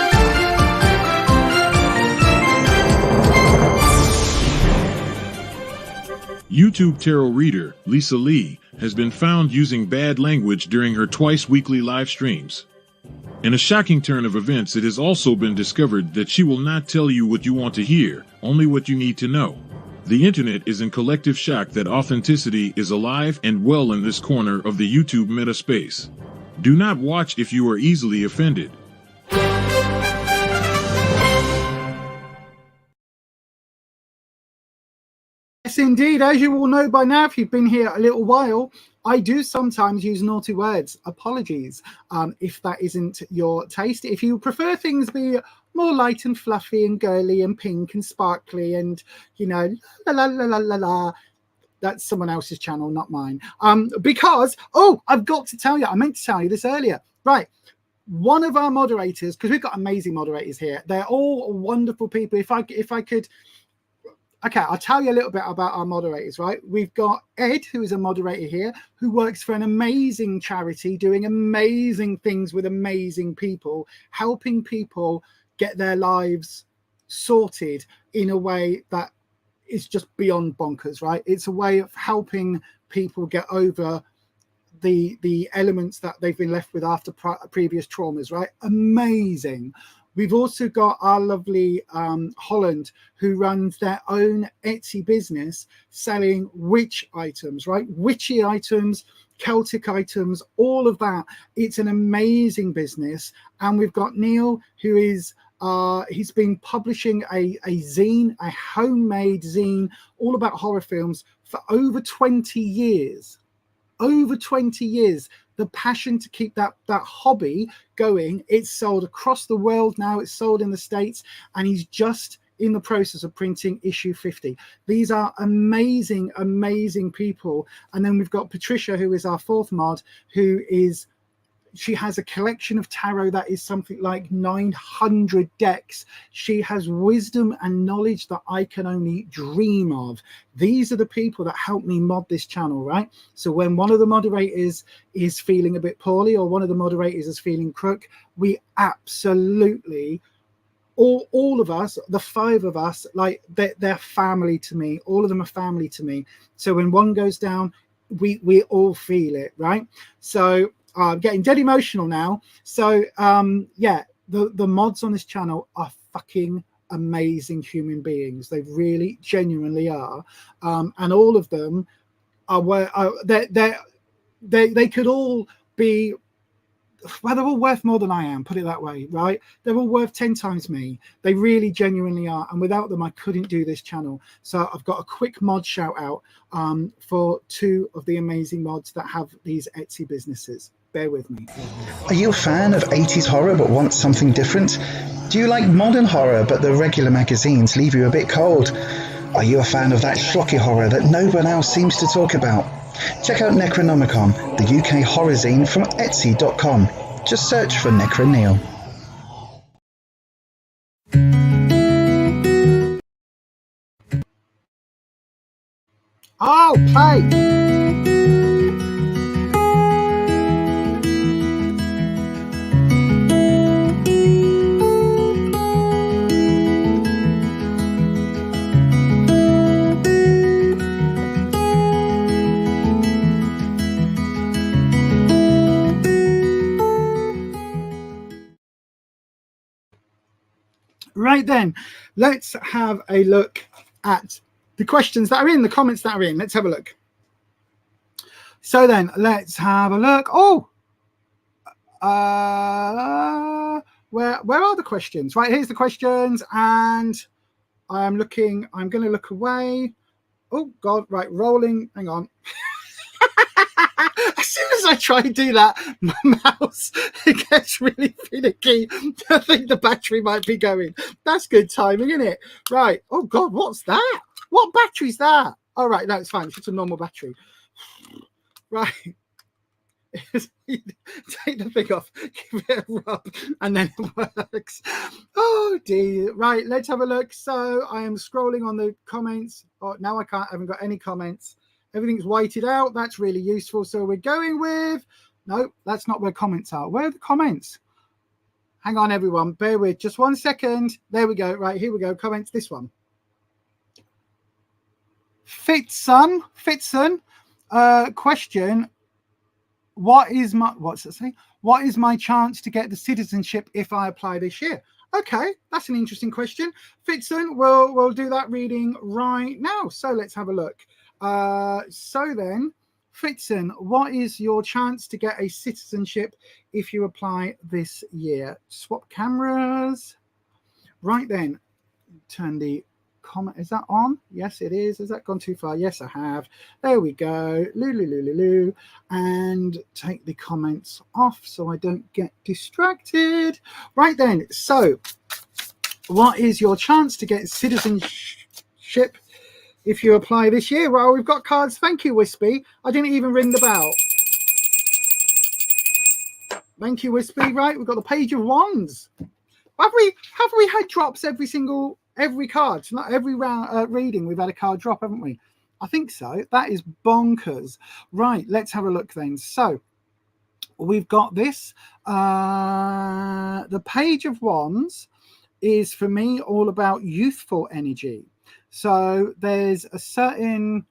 YouTube tarot reader Lisa Lee has been found using bad language during her twice weekly live streams. In a shocking turn of events, it has also been discovered that she will not tell you what you want to hear, only what you need to know. The internet is in collective shock that authenticity is alive and well in this corner of the YouTube meta space. Do not watch if you are easily offended. Yes, indeed. As you all know by now, if you've been here a little while, I do sometimes use naughty words. Apologies if that isn't your taste. If you prefer things be more light and fluffy and girly and pink and sparkly and, you know, la la la la la la, that's someone else's channel, not mine. Because, oh, I've got to tell you, I meant to tell you this earlier. Right. One of our moderators, because we've got amazing moderators here. They're all wonderful people. If I could... Okay, I'll tell you a little bit about our moderators, right? We've got Ed, who is a moderator here, who works for an amazing charity, doing amazing things with amazing people, helping people get their lives sorted in a way that is just beyond bonkers, right? It's a way of helping people get over the elements that they've been left with after previous traumas, right? Amazing. We've also got our lovely Holland, who runs their own Etsy business selling witch items, right? Witchy items, Celtic items, all of that. It's an amazing business. And we've got Neil, who is, he's been publishing a zine, a homemade zine, all about horror films for over 20 years. Over 20 years. The passion to keep that hobby going. It's sold across the world now. It's sold in the States, and he's just in the process of printing issue 50. These are amazing people. And then we've got Patricia, who is our fourth mod, who is, she has a collection of tarot that is something like 900 decks. She has wisdom and knowledge that I can only dream of. These are the people that help me mod this channel, right? So when one of the moderators is feeling a bit poorly, or one of the moderators is feeling crook, we absolutely, all of us, the five of us, like they're family to me. All of them are family to me. So when one goes down, we all feel it, right? So I'm getting dead emotional now. So yeah, the mods on this channel are fucking amazing human beings. They really genuinely are. And all of them are where they could all be, well, they're all worth more than I am, put it that way, right? They're all worth 10 times me. They really genuinely are. And without them, I couldn't do this channel. So I've got a quick mod shout out for two of the amazing mods that have these Etsy businesses. Bear with me. Are you a fan of 80s horror but want something different? Do you like modern horror but the regular magazines leave you a bit cold? Are you a fan of that schlocky horror that no one else seems to talk about? Check out Necronomicon, the UK horror zine from Etsy.com. Just search for Necro Neil. Oh, play! Right then, let's have a look at the questions that are in, the comments that are in. Let's have a look. So then, let's have a look. Oh, where are the questions? Right, here's the questions, and I'm going to look away. Oh, God, right, rolling. Hang on. As soon as I try to do that, my mouse gets really finicky. I think the battery might be going. That's good timing, isn't it? Right. Oh, God, what's that? What battery's that? All right, no, it's fine. It's just a normal battery. Right. Take the thing off, give it a rub, and then it works. Oh dear. Right, let's have a look. So I am scrolling on the comments. Oh, now I haven't got any comments. Everything's whited out. That's really useful. So we're going with, no, that's not where comments are. Where are the comments? Hang on, everyone. Bear with just 1 second. There we go. Right, here we go. Comments, this one. Fitson, question. What's it say? What is my chance to get the citizenship if I apply this year? Okay, that's an interesting question. Fitson, we'll do that reading right now. So let's have a look. So then, Fitson, what is your chance to get a citizenship if you apply this year? Swap cameras. Right then, turn the comment. Is that on? Yes, it is. Has that gone too far? Yes, I have. There we go. Loo. And take the comments off so I don't get distracted. Right then. So, what is your chance to get citizenship if you apply this year? Well, we've got cards. Thank you, Wispy. I didn't even ring the bell. Thank you, Wispy. Right, we've got the Page of Wands. Have we had drops every card? Not every round reading we've had a card drop, haven't we? I think so. That is bonkers. Right, let's have a look then. So we've got this. The Page of Wands is, for me, all about youthful energy. So there's a certain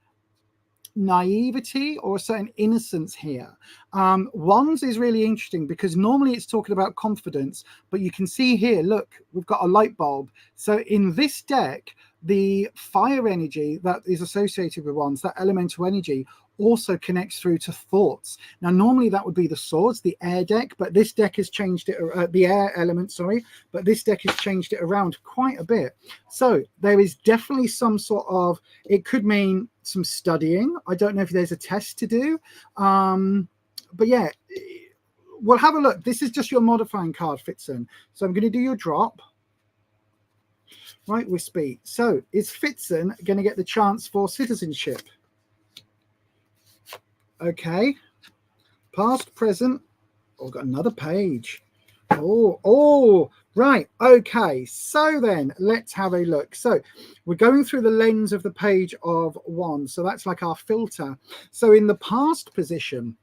naivety or a certain innocence here. Wands is really interesting because normally it's talking about confidence, but you can see here, look, we've got a light bulb. So in this deck, the fire energy that is associated with wands, that elemental energy, also connects through to thoughts. Now, normally that would be the swords, the air deck, but this deck has changed it, the air element, sorry, but this deck has changed it around quite a bit. So there is definitely some sort of, it could mean some studying. I don't know if there's a test to do. But yeah, we'll have a look. This is just your modifying card, Fitson. So I'm going to do your drop. Right, Wispy. So is Fitson going to get the chance for citizenship? Okay, past, present. Oh, got another page. Oh, right. Okay, so then let's have a look. So we're going through the lens of the Page of Wands. So that's like our filter. So in the past position,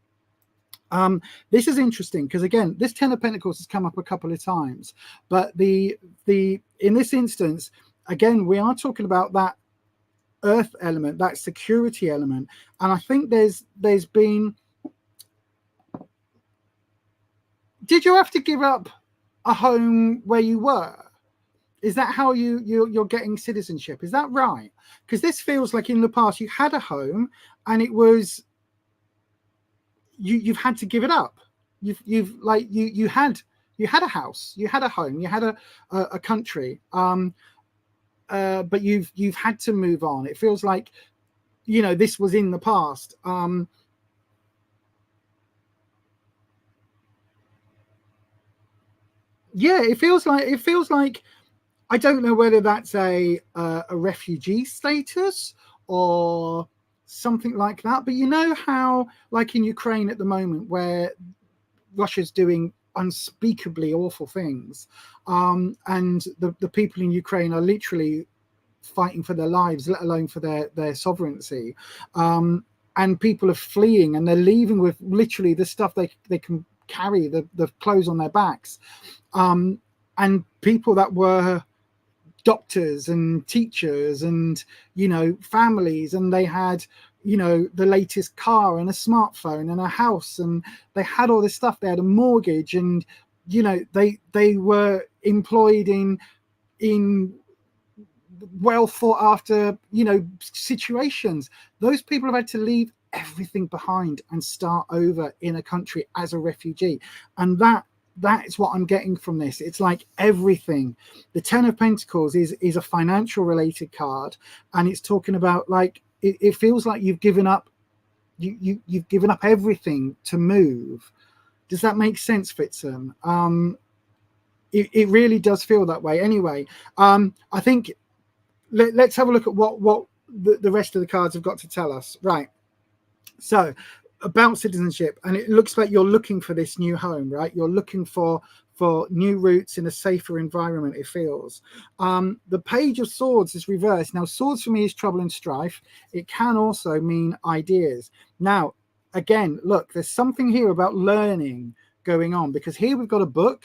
this is interesting because, again, this Ten of Pentacles has come up a couple of times, but in this instance, again, we are talking about that earth element, that security element, and I think there's been, did you have to give up a home where you were? Is that how you're getting citizenship? Is that right? Because this feels like in the past you had a home and it was you've had to give it up. You had a house, you had a home, you had a country, but you've had to move on. It feels like, you know, this was in the past. Yeah, it feels like I don't know whether that's a refugee status or something like that. But you know how, like in Ukraine at the moment, where Russia's doing unspeakably awful things, and the people in Ukraine are literally fighting for their lives, let alone for their sovereignty, and people are fleeing and they're leaving with literally the stuff they can carry, the clothes on their backs, and people that were doctors and teachers and, you know, families, and they had, you know, the latest car and a smartphone and a house, and they had all this stuff. They had a mortgage, and, you know, they were employed in well thought after, you know, situations. Those people have had to leave everything behind and start over in a country as a refugee, and that is what I'm getting from this. It's like everything. The Ten of Pentacles is a financial related card, and it's talking about, like, it feels like you've given up you've given up everything to move. Does that make sense, Fitson? It really does feel that way. Anyway, I think let's have a look at what the rest of the cards have got to tell us. Right. So about citizenship, and it looks like you're looking for this new home, right? You're looking for new roots in a safer environment, it feels. The Page of Swords is reversed. Now, swords for me is trouble and strife. It can also mean ideas. Now, again, look, there's something here about learning going on, because here we've got a book,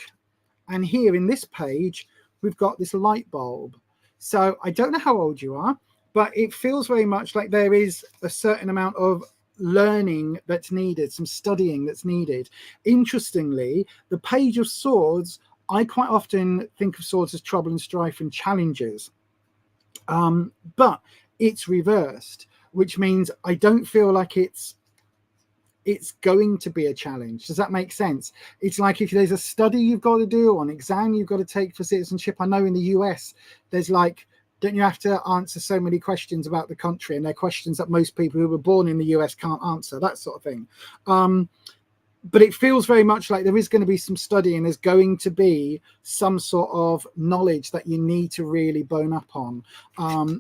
and here in this page, we've got this light bulb. So I don't know how old you are, but it feels very much like there is a certain amount of learning that's needed, some studying that's needed. Interestingly, the Page of Swords, I quite often think of swords as trouble and strife and challenges, but it's reversed, which means I don't feel like it's going to be a challenge. Does that make sense? It's like if there's a study you've got to do or an exam you've got to take for citizenship. I know in the US there's like, don't you have to answer so many questions about the country, and they're questions that most people who were born in the US can't answer, that sort of thing. But it feels very much like there is going to be some study, and there's going to be some sort of knowledge that you need to really bone up on.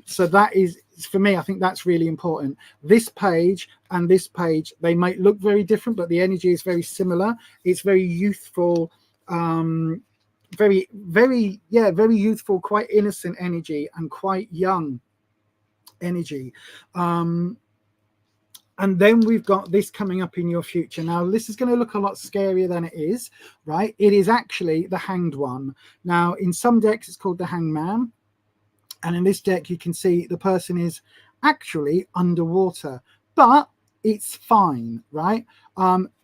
So that is, for me, I think that's really important. This page and this page, they might look very different, but the energy is very similar. It's very youthful, very youthful, quite innocent energy, and quite young energy. And then we've got this coming up in your future. Now, this is going to look a lot scarier than it is, right? It is actually the Hanged One. Now, in some decks, it's called the Hanged Man. And in this deck, you can see the person is actually underwater, but it's fine, right?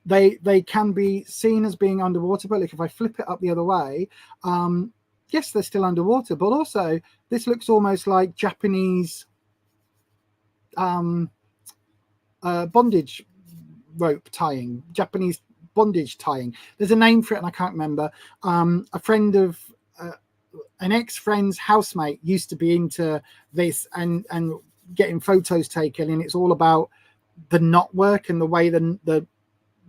They can be seen as being underwater, but look, if I flip it up the other way, yes, they're still underwater, but also this looks almost like Japanese bondage rope tying, Japanese bondage tying. There's a name for it and I can't remember. A friend of an ex-friend's housemate used to be into this and getting photos taken, and it's all about the knot work and the way the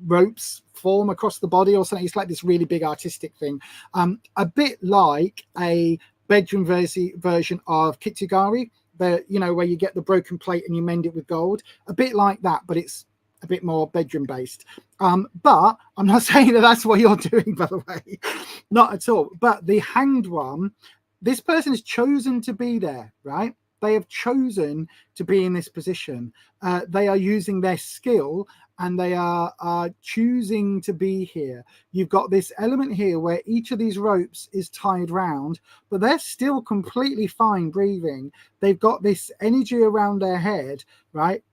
ropes form across the body or something. It's like this really big artistic thing, a bit like a bedroom version of Kitsugari, where you get the broken plate and you mend it with gold, a bit like that, but it's a bit more bedroom based. But I'm not saying that that's what you're doing, by the way, not at all. But the Hanged One, this person has chosen to be there, right? They have chosen to be in this position. They are using their skill, and they are choosing to be here. You've got this element here where each of these ropes is tied round, but they're still completely fine breathing. They've got this energy around their head, right?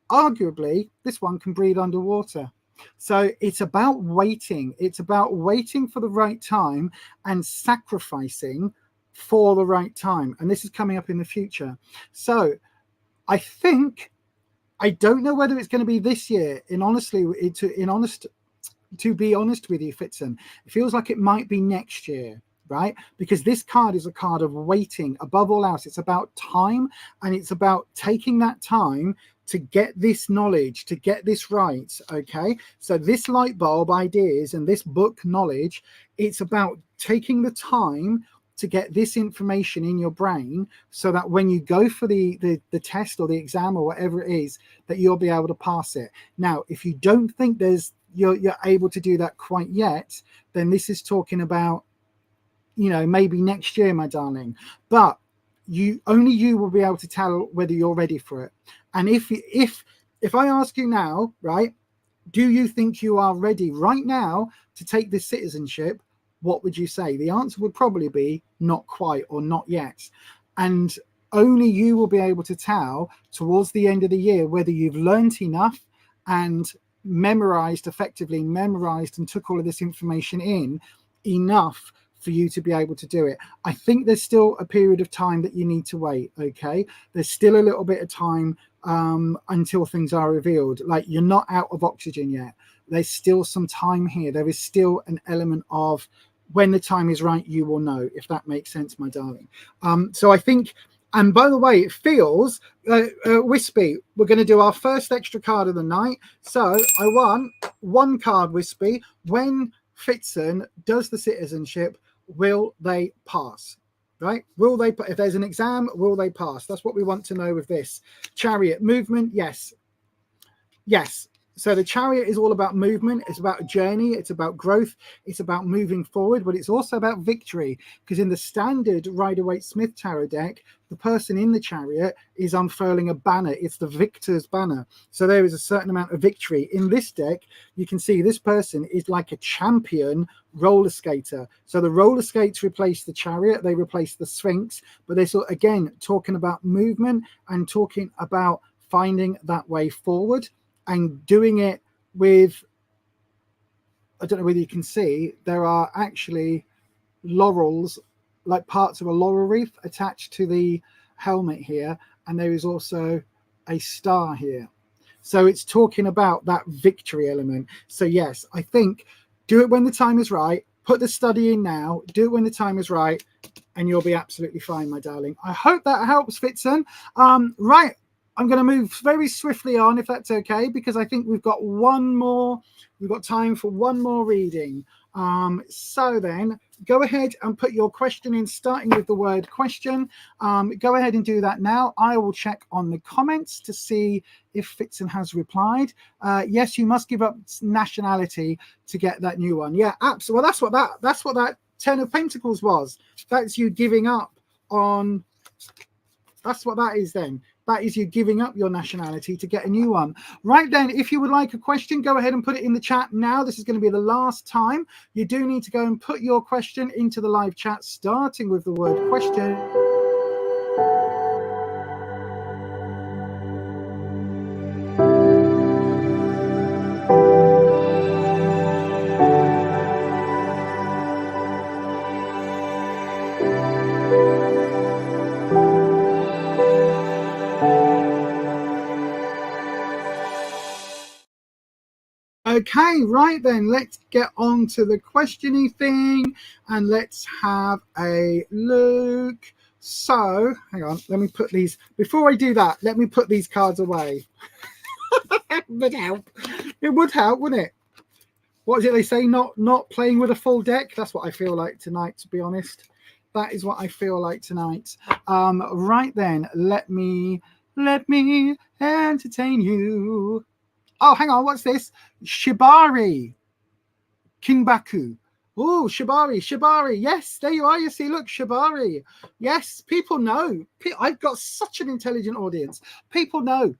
Arguably, this one can breathe underwater. So it's about waiting. It's about waiting for the right time and sacrificing for the right time. And this is coming up in the future. So I think, I don't know whether it's going to be this year. To be honest with you, Fitzen, it feels like it might be next year, right? Because this card is a card of waiting. Above all else, it's about time, and it's about taking that time to get this knowledge, to get this right, okay? So this light bulb ideas and this book knowledge, it's about taking the time to get this information in your brain so that when you go for the test or the exam or whatever it is, that you'll be able to pass it. Now, if you don't think you're able to do that quite yet, then this is talking about, maybe next year, my darling. But only you will be able to tell whether you're ready for it. And if I ask you now, right, do you think you are ready right now to take this citizenship? What would you say? The answer would probably be not quite or not yet. And only you will be able to tell towards the end of the year whether you've learned enough and effectively memorized and took all of this information in enough for you to be able to do it. I think there's still a period of time that you need to wait, okay? There's still a little bit of time until things are revealed. Like, you're not out of oxygen yet. There's still some time here. There is still an element of when the time is right, you will know, if that makes sense, my darling. So I think, and by the way, it feels, Wispy, we're going to do our first extra card of the night. So I want one card, Wispy. When Fitzen does the citizenship, will they pass? right? If there's an exam, will they pass? That's what we want to know with this. Chariot movement, yes. Yes. So the Chariot is all about movement. It's about a journey. It's about growth. It's about moving forward, but it's also about victory, because in the standard Rider-Waite-Smith tarot deck, the person in the Chariot is unfurling a banner. It's the victor's banner. So there is a certain amount of victory. In this deck, you can see this person is like a champion roller skater. So the roller skates replace the Chariot. They replace the Sphinx, but they're sort of, again, talking about movement and talking about finding that way forward. And doing it with, I don't know whether you can see, there are actually laurels, like parts of a laurel wreath attached to the helmet here. And there is also a star here. So it's talking about that victory element. So yes, I think do it when the time is right. Put the study in now. Do it when the time is right. And you'll be absolutely fine, my darling. I hope that helps, Fitzen. Right. I'm going to move very swiftly on, if that's okay, because I think we've got time for one more reading. So then go ahead and put your question in, starting with the word question. Go ahead and do that now. I will check on the comments to see if Fitzen has replied. Yes, you must give up nationality to get that new one. Yeah, absolutely. Well, that's what that 10 of Pentacles was. That's you giving up on. That's what that is then. That is you giving up your nationality to get a new one. Right then, if you would like a question, go ahead and put it in the chat now. This is going to be the last time. You do need to go and put your question into the live chat, starting with the word question. Okay, right then, let's get on to the questiony thing and let's have a look. So, hang on, let me put these, before I do that, let me put these cards away. It would help. It would help, wouldn't it? What is it they say? Not playing with a full deck? That's what I feel like tonight, to be honest. That is what I feel like tonight. Right then, let me entertain you. Oh, hang on, what's this? Shibari. King Baku. Oh, Shibari. Yes, there you are. You see, look, Shibari. Yes, people know. I've got such an intelligent audience. People know.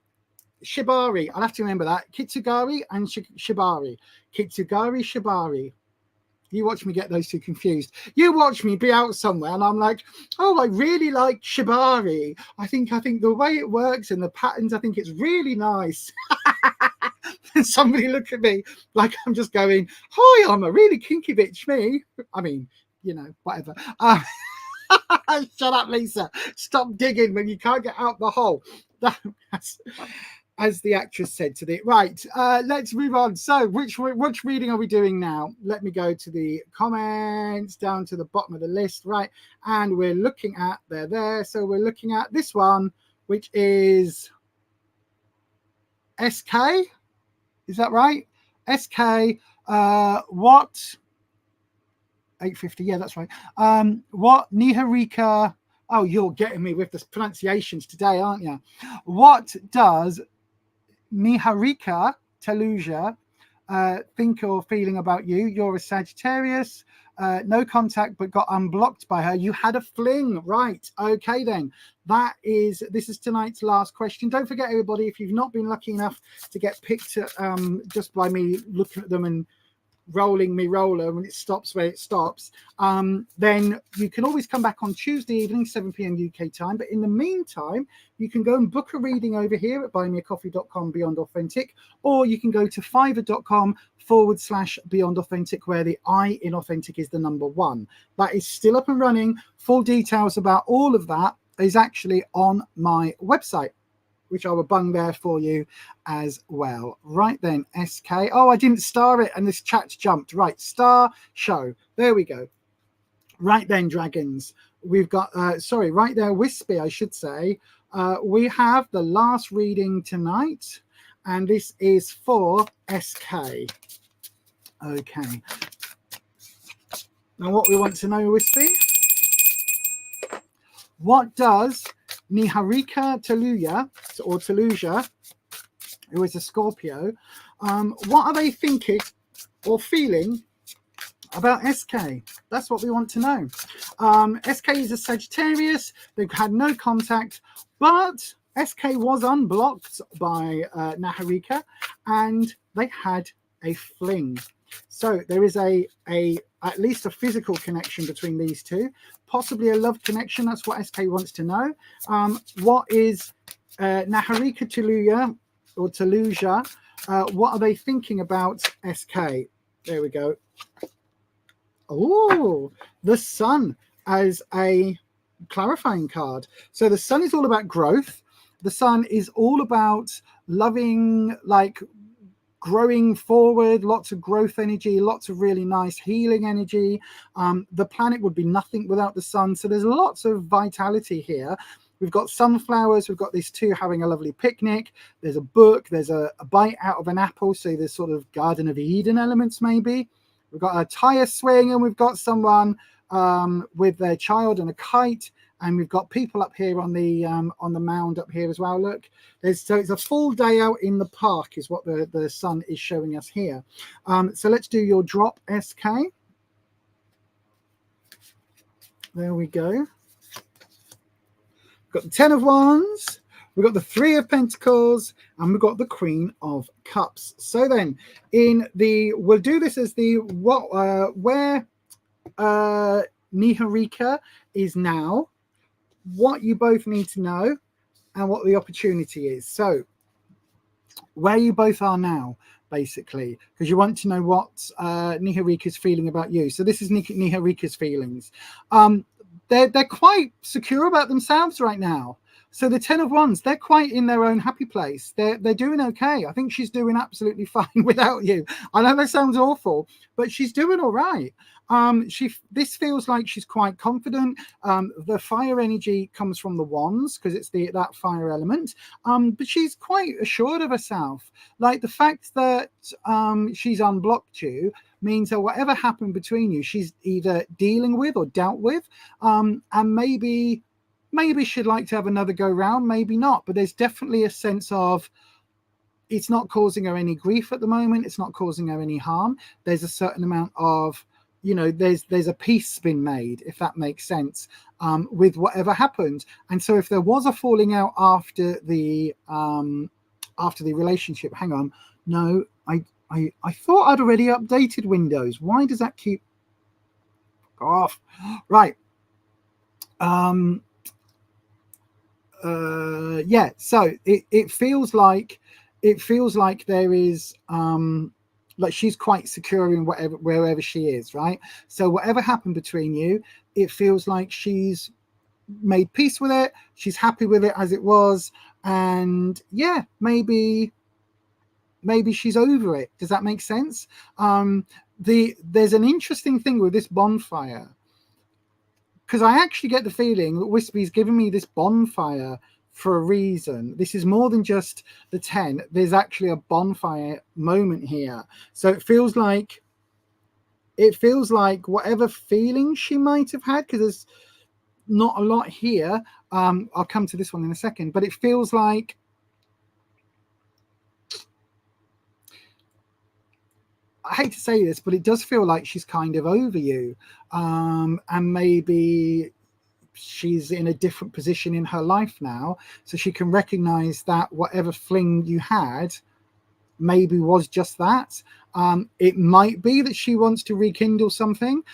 Shibari. I'll have to remember that. Kitsugari and Shibari. Kitsugari, Shibari. You watch me get those two confused. You watch me be out somewhere and I'm like, oh, I really like Shibari. I think the way it works and the patterns, I think it's really nice. And somebody look at me like I'm just going, hi, I'm a really kinky bitch, me. I mean, you know, whatever. Shut up, Lisa. Stop digging when you can't get out the hole. That's, as the actress said to the right. Let's move on. So which reading are we doing now? Let me go to the comments down to the bottom of the list, right? And we're looking at there. So we're looking at this one, which is SK. Is that right? SK. What? 850. Yeah, that's right. What Niharika? Oh, you're getting me with the pronunciations today, aren't you? What does Niharika Teluja think or feeling about you? You're a Sagittarius. No contact, but got unblocked by her. You had a fling, right? Okay, then. This is tonight's last question. Don't forget, everybody, if you've not been lucky enough to get picked just by me looking at them and rolling me roller when it stops where it stops, then you can always come back on Tuesday evening, 7 p.m. UK time. But in the meantime, you can go and book a reading over here at buymeacoffee.com Beyond Authentic, or you can go to fiverr.com/Beyond Authentic, where the I in Authentic is the number 1. That is still up and running. Full details about all of that is actually on my website, which I will bung there for you as well. Right then, SK. Oh, I didn't star it and this chat's jumped. Right, star show. There we go. Right then, dragons. We've got, right there, Wispy, I should say. We have the last reading tonight, and this is for SK. Okay. Now what we want to know, Wispy? What does Niharika Taluja, or Taluja, who is a Scorpio, what are they thinking or feeling about SK? That's what we want to know. SK is a Sagittarius. They've had no contact, but SK was unblocked by Niharika, and they had a fling. So there is at least a physical connection between these two, possibly a love connection. That's what SK wants to know. What is Niharika Taluja or Taluja? What are they thinking about SK? There we go. Oh, the Sun as a clarifying card. So the Sun is all about growth. The Sun is all about loving, like growing forward, lots of growth energy, lots of really nice healing energy. The planet would be nothing without the Sun. So there's lots of vitality here. We've got sunflowers. We've got these two having a lovely picnic. There's a book. There's a bite out of an apple. So there's sort of Garden of Eden elements maybe. We've got a tire swing, and we've got someone with their child and a kite. And we've got people up here on the mound up here as well. Look, so it's a full day out in the park is what the Sun is showing us here. So let's do your drop, SK. There we go. We've got the 10 of Wands. We've got the 3 of Pentacles, and we've got the Queen of Cups. So then, we'll do this as where Niharika is now, what you both need to know, and what the opportunity is. So where you both are now, basically, because you want to know what Niharika is feeling about you. So this is Niharika's feelings. They're quite secure about themselves right now. So the 10 of Wands, they're quite in their own happy place. They're doing okay. I think she's doing absolutely fine without you. I know that sounds awful, but she's doing all right. This feels like she's quite confident. The fire energy comes from the Wands because it's that fire element. But she's quite assured of herself. Like the fact that she's unblocked you means that whatever happened between you, she's either dealing with or dealt with. And maybe she'd like to have another go round, maybe not. But there's definitely a sense of it's not causing her any grief at the moment. It's not causing her any harm. There's a certain amount of, there's a peace been made, if that makes sense, with whatever happened. And so if there was a falling out after the relationship, hang on, no, I thought I'd already updated Windows. Why does that keep off? Right. Yeah, so it feels like there is like she's quite secure in wherever she is, right? So whatever happened between you, it feels like she's made peace with it. She's happy with it as it was, and yeah, maybe she's over it. Does that make sense? There's an interesting thing with this bonfire, because I actually get the feeling that Wispy's giving me this bonfire for a reason. This is more than just the 10. There's actually a bonfire moment here. So it feels like whatever feeling she might have had, because there's not a lot here. I'll come to this one in a second, but it feels like I hate to say this, but it does feel like she's kind of over you. And maybe she's in a different position in her life now, so she can recognize that whatever fling you had maybe was just that. It might be that she wants to rekindle something,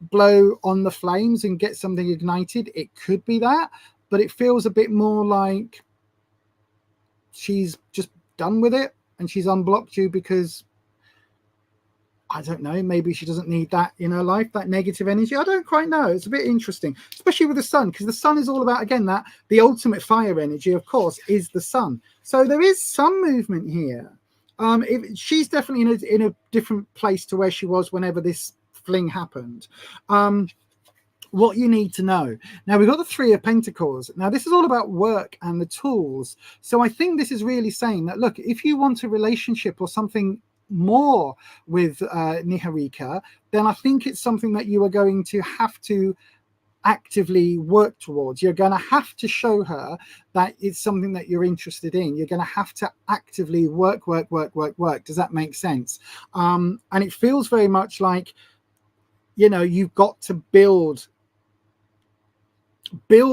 blow on the flames and get something ignited. It could be that, but it feels a bit more like she's just done with it and she's unblocked you because, I don't know, maybe she doesn't need that in her life, that negative energy. I don't quite know. It's a bit interesting, especially with the Sun, because the Sun is all about, again, that the ultimate fire energy, of course, is the Sun. So there is some movement here. She's definitely in a different place to where she was whenever this fling happened. What you need to know. Now, we've got the 3 of Pentacles. Now, this is all about work and the tools. So I think this is really saying that, look, if you want a relationship or something more with Niharika, then I think it's something that you are going to have to actively work towards. You're going to have to show her that it's something that you're interested in. You're going to have to actively work. Does that make sense? And it feels very much like, you know, you've got to build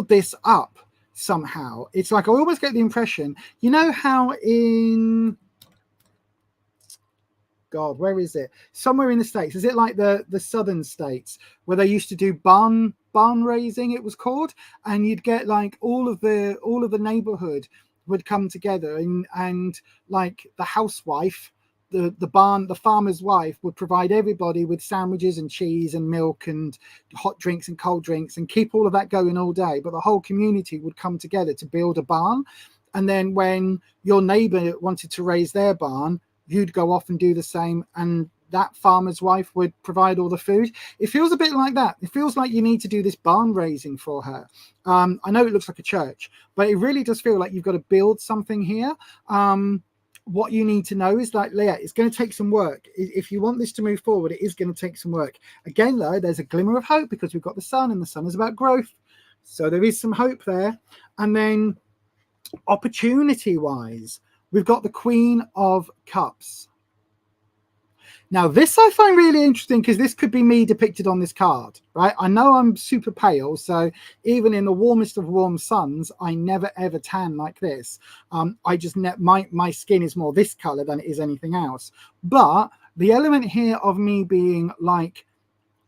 this up somehow. It's like, I almost get the impression, you know how in, God, where is it? Somewhere in the States. Is it like the southern states where they used to do barn raising, it was called, and you'd get like all of the neighborhood would come together, and like the housewife, the farmer's wife would provide everybody with sandwiches and cheese and milk and hot drinks and cold drinks and keep all of that going all day. But the whole community would come together to build a barn. And then when your neighbor wanted to raise their barn, you'd go off and do the same. And that farmer's wife would provide all the food. It feels a bit like that. It feels like you need to do this barn raising for her. I know it looks like a church, but it really does feel like you've got to build something here. What you need to know is that, Leah, it's going to take some work. If you want this to move forward, it is going to take some work. Again, though, there's a glimmer of hope because we've got the sun, and the sun is about growth. So there is some hope there. And then opportunity-wise, we've got the Queen of Cups. Now, this I find really interesting because this could be me depicted on this card, right? I know I'm super pale, so even in the warmest of warm suns, I never ever tan like this. I just my skin is more this color than it is anything else. But the element here of me being like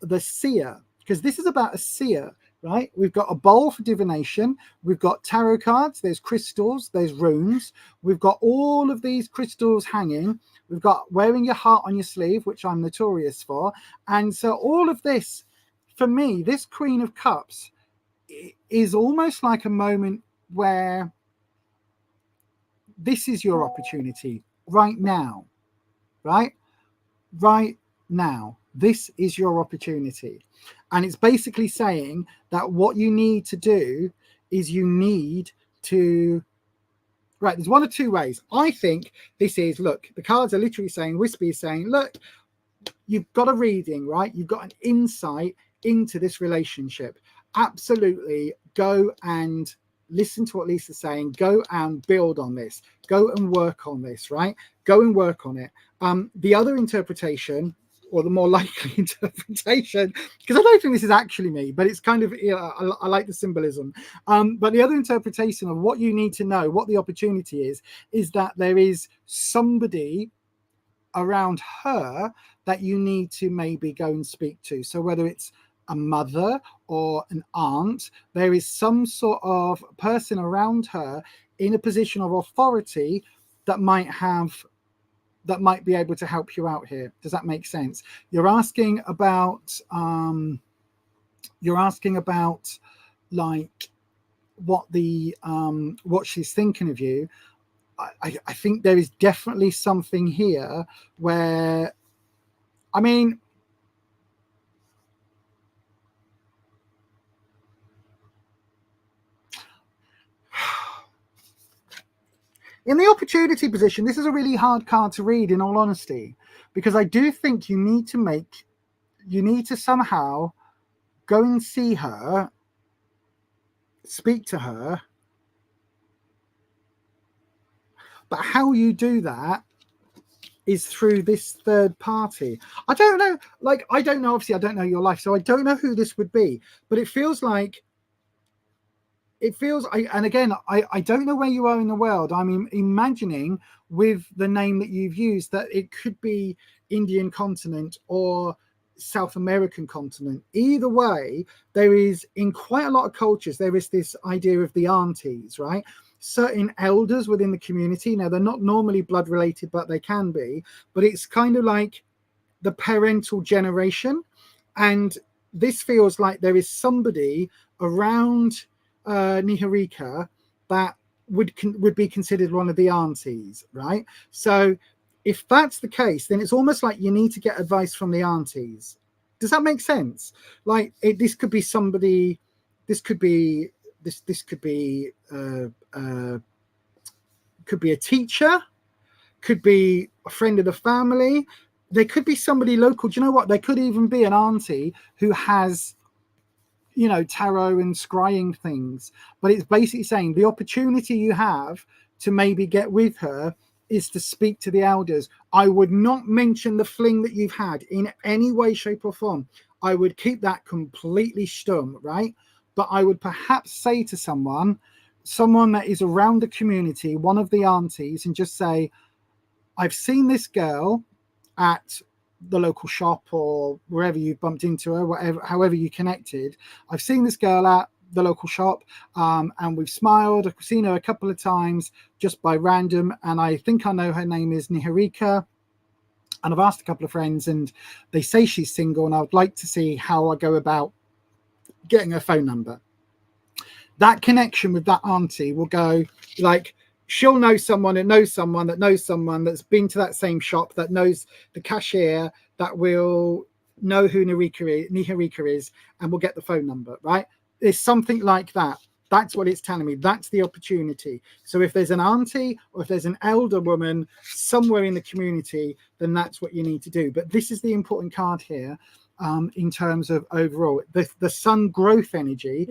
the seer, because this is about a seer, right? We've got a bowl for divination. We've got tarot cards. There's crystals. There's runes. We've got all of these crystals hanging. We've got wearing your heart on your sleeve, which I'm notorious for. And so all of this, for me, this Queen of Cups is almost like a moment where this is your opportunity right now, right? Right now. This is your opportunity. And it's basically saying that what you need to do is you need to, right, there's one of two ways. I think this is, look, the cards are literally saying, Wispy is saying, look, you've got a reading, right? You've got an insight into this relationship. Absolutely go and listen to what Lisa's saying. Go and build on this. Go and work on this, right? Go and work on it. The other interpretation, or the more likely interpretation, because I don't think this is actually me, but it's kind of, I like the symbolism. But the other interpretation of what you need to know, what the opportunity is that there is somebody around her that you need to maybe go and speak to. So whether it's a mother or an aunt, there is some sort of person around her in a position of authority that might be able to help you out here. Does that make sense? You're asking about like what she's thinking of you. I think there is definitely something here where, I mean, in the opportunity position, this is a really hard card to read, in all honesty, because I do think you need to somehow go and see her, speak to her. But how you do that is through this third party. I don't know, obviously I don't know your life, so I don't know who this would be, but it feels like, and again, I don't know where you are in the world. I'm imagining with the name that you've used that it could be Indian continent or South American continent. Either way, there is, in quite a lot of cultures, there is this idea of the aunties, right? Certain elders within the community. Now, they're not normally blood related, but they can be. But it's kind of like the parental generation. And this feels like there is somebody around Niharika that would be considered one of the aunties, right? So if that's the case, then it's almost like you need to get advice from the aunties. Does that make sense? Like this could be somebody, this could be a teacher, could be a friend of the family, there could be somebody local. Do you know what? There could even be an auntie who has tarot and scrying things, but it's basically saying the opportunity you have to maybe get with her is to speak to the elders. I would not mention the fling that you've had in any way, shape or form. I would keep that completely stum, right? But I would perhaps say to someone that is around the community, one of the aunties, and just say, I've seen this girl at the local shop or wherever you bumped into her, whatever, however you connected. I've seen this girl at the local shop, and we've smiled. I've seen her a couple of times just by random, and I think I know her name is Niharika. And I've asked a couple of friends, and they say she's single, and I would like to see how I go about getting her phone number. That connection with that auntie will go like, she'll know someone that knows someone that knows someone that's been to that same shop, that knows the cashier, that will know who Niharika is, and will get the phone number, right? It's something like that. That's what it's telling me. That's the opportunity. So if there's an auntie or if there's an elder woman somewhere in the community, then that's what you need to do. But this is the important card here, in terms of overall. The sun growth energy,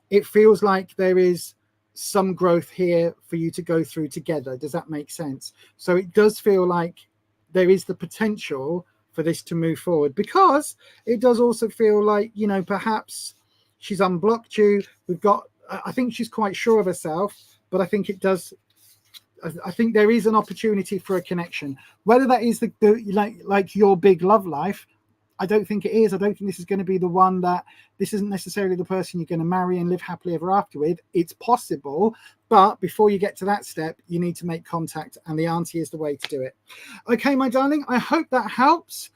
it feels like there is some growth here for you to go through together. Does that make sense? So it does feel like there is the potential for this to move forward, because it does also feel like, perhaps she's unblocked you. I think she's quite sure of herself, but I think I think there is an opportunity for a connection. Whether that is like your big love life, I don't think it is. I don't think this is going to be the one this isn't necessarily the person you're going to marry and live happily ever after with. It's possible, but before you get to that step, you need to make contact, and the auntie is the way to do it. Okay, my darling, I hope that helps.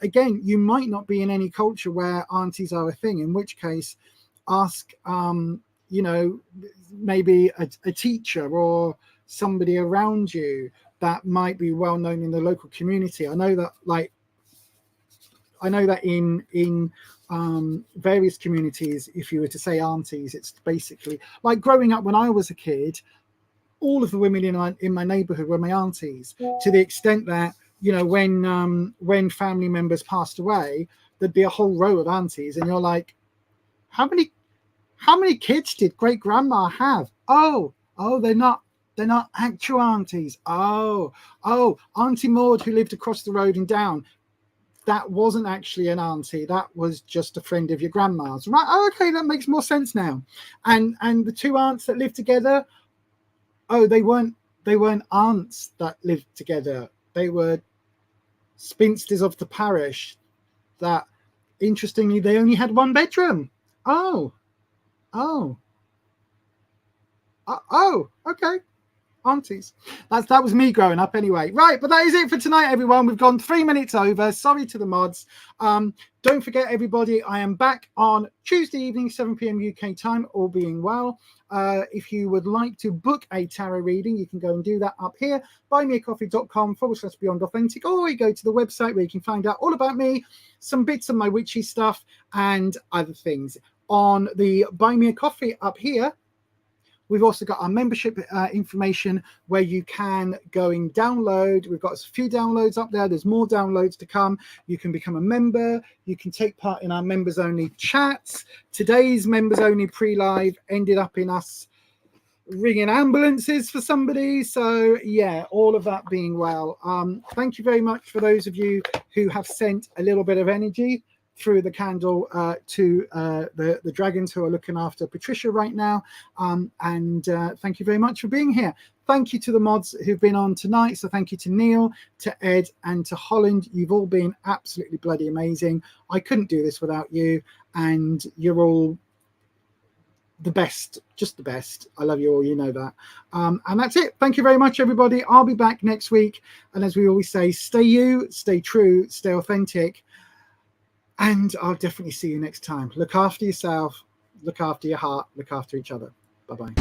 Again, you might not be in any culture where aunties are a thing, in which case ask, maybe a teacher or somebody around you that might be well known in the local community. I know that in various communities, if you were to say aunties, it's basically like growing up when I was a kid, all of the women in my neighborhood were my aunties, to the extent that, when family members passed away, there'd be a whole row of aunties, and you're like, how many kids did great grandma have? Oh, they're not actual aunties. Oh, Auntie Maud, who lived across the road in Down, that wasn't actually an auntie. That was just a friend of your grandma's. Right? Oh, okay, that makes more sense now. And the two aunts that lived together, they weren't aunts that lived together. They were spinsters of the parish that, interestingly, they only had one bedroom. Oh, okay. Aunties. That was me growing up anyway. Right, but that is it for tonight, everyone. We've gone 3 minutes over. Sorry to the mods. Don't forget, everybody, I am back on Tuesday evening, 7 p.m. UK time, all being well. If you would like to book a tarot reading, you can go and do that up here, buymeacoffee.com/Beyond Authentic, or you go to the website where you can find out all about me, some bits of my witchy stuff, and other things. On the Buy Me a Coffee up here, we've also got our membership information where you can go and download. We've got a few downloads up there. There's more downloads to come. You can become a member. You can take part in our members only chats. Today's members only pre-live ended up in us ringing ambulances for somebody. So yeah, all of that being well. Thank you very much for those of you who have sent a little bit of energy through the candle to the dragons who are looking after Patricia right now. And thank you very much for being here. Thank you to the mods who've been on tonight. So thank you to Neil, to Ed, and to Holland. You've all been absolutely bloody amazing. I couldn't do this without you, and you're all the best, just the best. I love you all, you know that. And that's it. Thank you very much, everybody. I'll be back next week. And as we always say, stay you, stay true, stay authentic. And I'll definitely see you next time. Look after yourself, look after your heart, look after each other. Bye-bye.